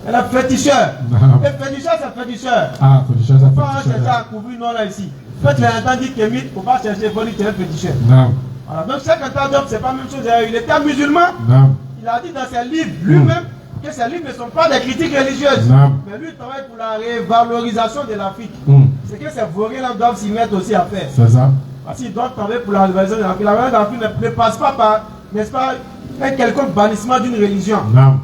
Elle est féticheur. Naam. Et féticheur, c'est féticheur. Ah, féticheur, ça Il faut pas chercher féticheur. à couvrir non là ici. Quand tu as entendu Kémite, il ne faut pas chercher, il faut dire que tu es féticheur. Naam. Voilà. Donc, chaque Job, c'est pas la même chose. Il était musulman. Naam. Il a dit dans ses livres lui-même que ces livres ne sont pas des critiques religieuses. Naam. Mais lui, il travaille pour la révalorisation de l'Afrique. Mm. C'est que ces vauriens-là doivent s'y mettre aussi à faire. C'est ça. Parce qu'ils doivent travailler pour la révalorisation de l'Afrique. La révalorisation de l'Afrique ne passe pas par, n'est-ce pas, un quelconque bannissement d'une religion. Naam.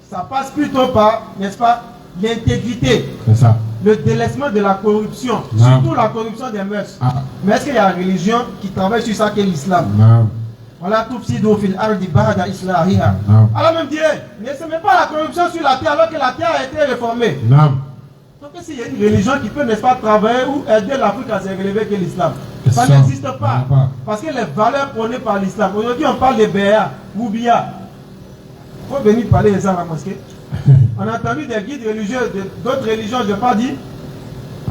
Ça passe plutôt par, n'est-ce pas, l'intégrité, C'est ça. le délaissement de la corruption, Naam. surtout la corruption des mœurs. Ah. Mais est-ce qu'il y a une religion qui travaille sur ça qu'est l'islam? Naam. Voilà tout fil ardi ba'da islahiha. Naam. Allah même dirait, ne se met pas la corruption sur la terre alors que la terre a été réformée. Naam. Donc s'il y a une religion qui peut, n'est-ce pas, travailler ou aider l'Afrique à se relever que l'islam, ça Ça, n'existe pas. pas. Parce que les valeurs prônées par l'islam, aujourd'hui on parle de Béa, Moubia. Il faut venir parler de ça à la mosquée. On a entendu des guides religieux d'autres religions, je n'ai pas dit,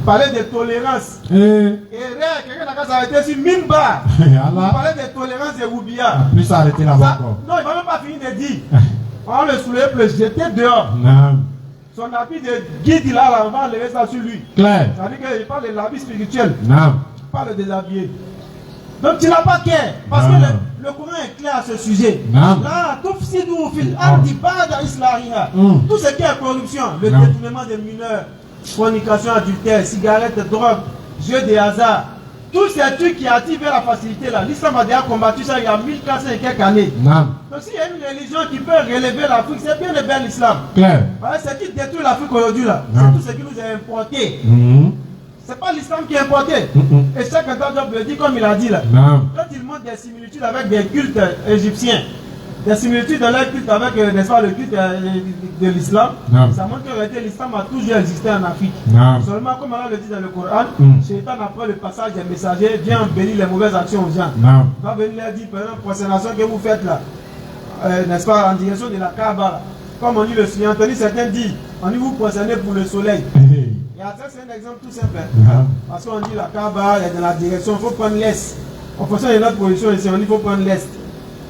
parler de tolérance. Eh. Et là, quelqu'un n'a qu'à s'arrêter sur Mimba. Allah. Parler de tolérance et Moubia. Plus arrêter là-bas Ça, encore. non, il ne va même pas finir de dire. On le soulève, le jeter dehors. Naam. Son habit de guide, là, on va enlever ça sur lui. Clair. C'est-à-dire qu'il parle de l'habit spirituel, Naam. pas le déshabillé. Donc tu n'as pas clair, parce Non. que le Coran est clair à ce sujet. Non. Là, tout ce qui est corruption, le Non. détournement des mineurs, fornication, adultère, cigarettes, drogue, jeux de hasard, tous ces trucs qui attirent vers la facilité là, l'islam a déjà combattu ça il y a 1400 et quelques années. Naam. Donc s'il y a une religion qui peut relever l'Afrique, c'est bien et bien l'islam. Clair. Voilà, ce qui détruit l'Afrique aujourd'hui là, Non. c'est tout ce qui nous est importé. Mhm. C'est pas l'islam qui est importé. Mhm. Et chaque Job le dit comme il a dit là. Naam. Quand il montre des similitudes avec des cultes égyptiens, des similitudes dans leur culte avec n'est-ce pas, le culte de l'islam, Non. ça montre qu'en réalité l'islam a toujours existé en Afrique. Naam. Seulement comme Allah le dit dans le Coran, Shaitan après le passage des messagers vient embellir les mauvaises actions aux gens. Naam. Il va venir leur dire, par exemple, la prosternation que vous faites là, n'est-ce pas, en direction de la Kaaba là. Comme on dit le Seigneur, entendu certains disent, on dit vous prosternez pour le soleil. Eh. Et ça c'est un exemple tout simple. Naam. Parce qu'on dit la Kaaba, il y a dans la direction, il faut prendre l'est. En fonction de notre position ici, on dit qu'il faut prendre l'est.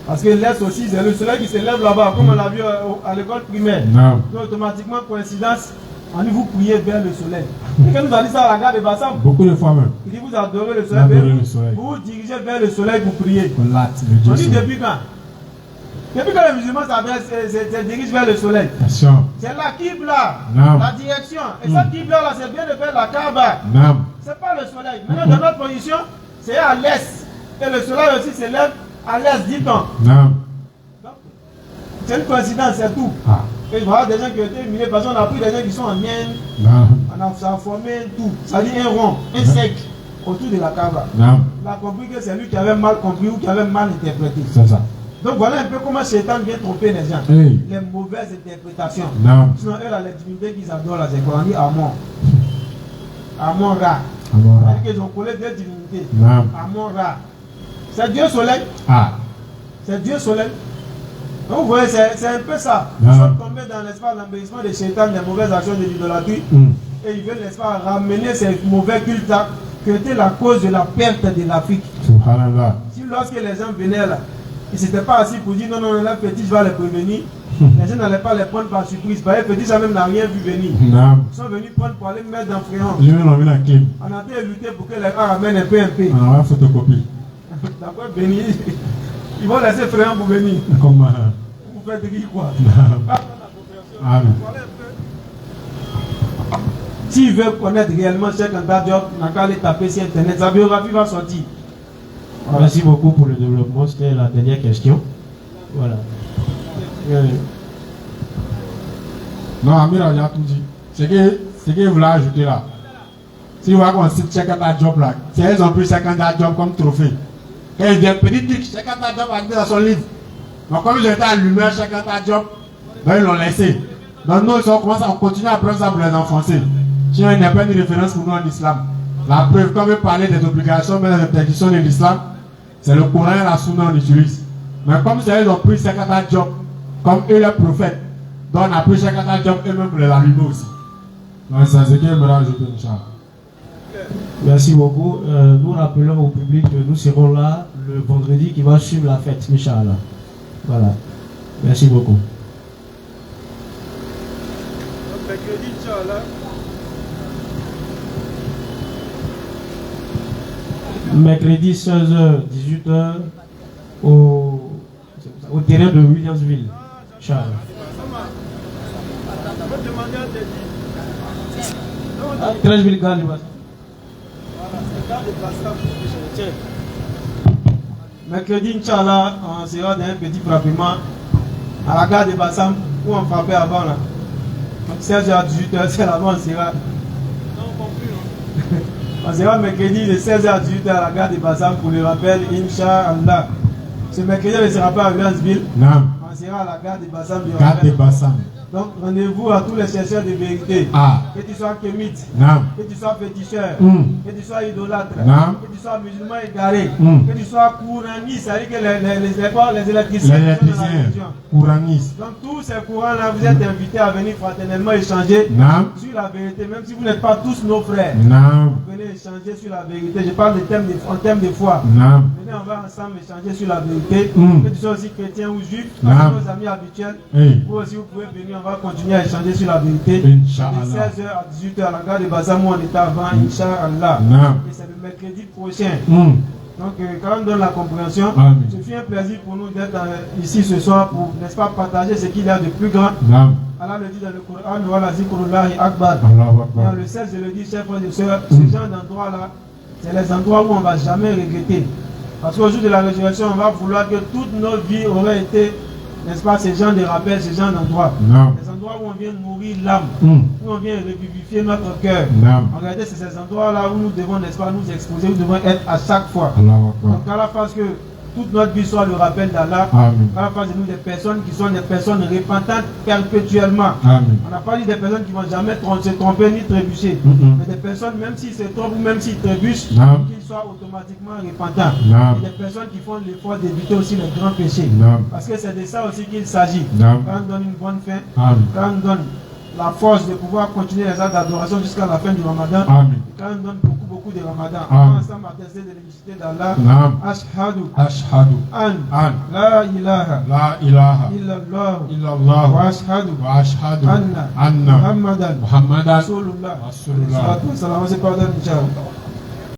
Parce que l'est aussi, c'est le soleil qui se lève là-bas, comme on l'a vu à l'école primaire. Naam. Donc automatiquement, coïncidence, on dit vous priez vers le soleil. Et quand nous a dit ça à la gare de Bassam, Beaucoup de fois même. il dit vous adorez le Vous soleil, adorez mais le soleil. vous vous dirigez vers le soleil pour prier. On l'a, le On Dieu dit soleil. depuis quand? Depuis quand les musulmans se dirigent vers le soleil. Attention. C'est la Qibla, Naam. la direction. Et cette Qibla là, c'est bien de faire la Kaaba. Naam. C'est pas le soleil. Maintenant, dans notre position, c'est à l'est. Et le soleil aussi s'élève à l'est, dit-on. Naam. Donc, c'est une coïncidence, c'est tout. Ah. Et voilà des gens qui ont été éliminés parce qu'on a pris des gens qui sont en Inde, Naam. ça a formé tout. Ça dit un rond, un cercle autour de la Kaaba. Naam. Il a compris que c'est lui qui avait mal compris ou qui avait mal interprété. C'est ça. Donc voilà un peu comment Shaitan vient tromper les gens. Hey. Les mauvaises interprétations. Naam. Sinon, eux, là, les divinités qu'ils adorent, là, c'est quoi? On dit Amon. Amon Ra. Amon Ra. C'est-à-dire qu'ils ont collé deux divinités. Naam. Amon Ra. C'est Dieu soleil. Ah. C'est Dieu soleil. Donc vous voyez, c'est un peu ça. Ils Non. sont tombés dans l'embellissement de Shaitan, des mauvaises actions de l'idolâtrie. Et ils veulent, n'est-ce pas, ramener ces mauvais cultes-là qui étaient la cause de la perte de l'Afrique. Subhanallah. Si lorsque les gens venaient là, ils ne s'étaient pas assis pour dire non, non, là, petit, je vais les prévenir. Les gens n'allaient pas les prendre par surprise. Parce que petit, ça même n'a rien vu venir. Naam. Ils sont venus prendre pour aller mettre dans Fréon. Je vais l'enlever la clé. On a été lutter pour que les gens ramènent un peu. On a une photocopie. D'après venir, ils vont laisser Fréon pour venir. Comme. Vous faites rire quoi. Ah, oui. S'il veut connaître réellement Cheikh Anta Diop, n'a qu'à aller taper sur internet. Sa biographie va sortir. Voilà. Merci beaucoup pour le développement. C'était la dernière question. Voilà. Non, Amir, il a tout dit. Ce que vous voulez ajouter là. Si vous voyez qu'on cite Cheikh Anta Diop là, c'est elles ont pris Cheikh Anta Diop comme trophée. Quand ils viennent petit truc, Cheikh Anta Diop a dit dans son livre. Donc comme ils étaient allumés à chacun ta job, ben, ils l'ont laissé. Donc nous, on continue à prendre ça pour les enfoncer. Sinon, il n'y a pas de référence pour nous en islam. La preuve, comme il parlait des obligations, mais des interdictions de l'islam, c'est le Coran et la Sunna qu'on utilise. Mais comme ils ont pris chacun ta job, comme eux les prophètes, donc on a pris chacun ta job eux-mêmes pour les allumer aussi. Donc c'est ce qu'il me rajoute, Inch'Allah. Merci beaucoup. Nous rappelons au public que nous serons là le vendredi qui va suivre la fête, Inch'Allah. Voilà. Merci beaucoup. Mercredi, Inch'Allah. Mercredi 16h, 18h au terrain de Williamsville. Inch'Allah. 13 000 gars, Mercredi, Inch'Allah, on sera dans un petit frappement à la gare de Bassam où on frappait avant là. Donc 16h à 18h, c'est là-bas on sera. On sera mercredi de 16h à 18h à la gare de Bassam pour le rappel, Inch'Allah. Ce mercredi, on ne sera pas à Williamsville. Non. On sera à la gare de Bassam. Gare de Bassam. Donc rendez-vous à tous les chercheurs de vérité. Ah. Que tu sois kémite, Non. que tu sois féticheur, que tu sois idolâtre, Non. que tu sois musulman égaré, que tu sois courantiste, c'est-à-dire que les électriciens. Couranistes. Donc tous ces courants-là, vous êtes invités à venir fraternellement échanger Non. sur la vérité, même si vous n'êtes pas tous nos frères. Non. Venez échanger sur la vérité. Je parle en termes de foi. Non. Venez, on va ensemble échanger sur la vérité. Que tu sois aussi chrétien ou juif, Non. nos amis habituels. Hey. Vous aussi, vous pouvez venir, on va continuer à échanger sur la vérité. Inch'Allah. De 16h à 18h à la gare de Bassam où on était avant, Inch'Allah. Non. Et c'est le mercredi prochain. Donc, quand on donne la compréhension, Amen. ce fut un plaisir pour nous d'être ici ce soir pour, n'est-ce pas, partager ce qu'il y a de plus grand. Non. Allah le dit dans le Coran, Wala zikrullahi akbar. Allahu Et Akbar. on le sait, je le dis, chers frères et sœurs, ce genre d'endroits-là, c'est les endroits où on ne va jamais regretter. Parce qu'au jour de la résurrection, on va vouloir que toute notre vie aurait été, n'est-ce pas, ces gens de rappel, ces gens d'endroits. Non. Les endroits où on vient nourrir l'âme, où on vient revivifier notre cœur. Non. En réalité, c'est ces endroits-là où nous devons, n'est-ce pas, nous exposer, nous devons être à chaque fois. Allahu Akbar. Donc, qu'Allah fasse que toute notre vie soit le rappel d'Allah. Amen. Qu'Allah fasse de nous des personnes qui sont des personnes repentantes perpétuellement. Amen. On n'a pas dit des personnes qui ne vont jamais se tromper ni trébucher. Mais des personnes, même s'ils se trompent ou même s'ils trébuchent, Non. qu'ils soient automatiquement repentants. Non. Et des personnes qui font l'effort d'éviter aussi les grands péchés. Non. Parce que c'est de ça aussi qu'il s'agit. Non. Quand on donne une bonne fin, Amen. quand on donne la force de pouvoir continuer les actes d'adoration jusqu'à la fin du Ramadan, Amen. quand on donne beaucoup de Ramadan, on Amen. va ensemble attester de l'unicité d'Allah. Non. Ashhadu Ashhadu an an la ilaha la ilaha illallah illallah wa ashhadu wa ashhadu anna anna Muhammadan Muhammadan Rasulullah. Rasulullah. Salatu wa salam. On se pardonne, Inch'Allah.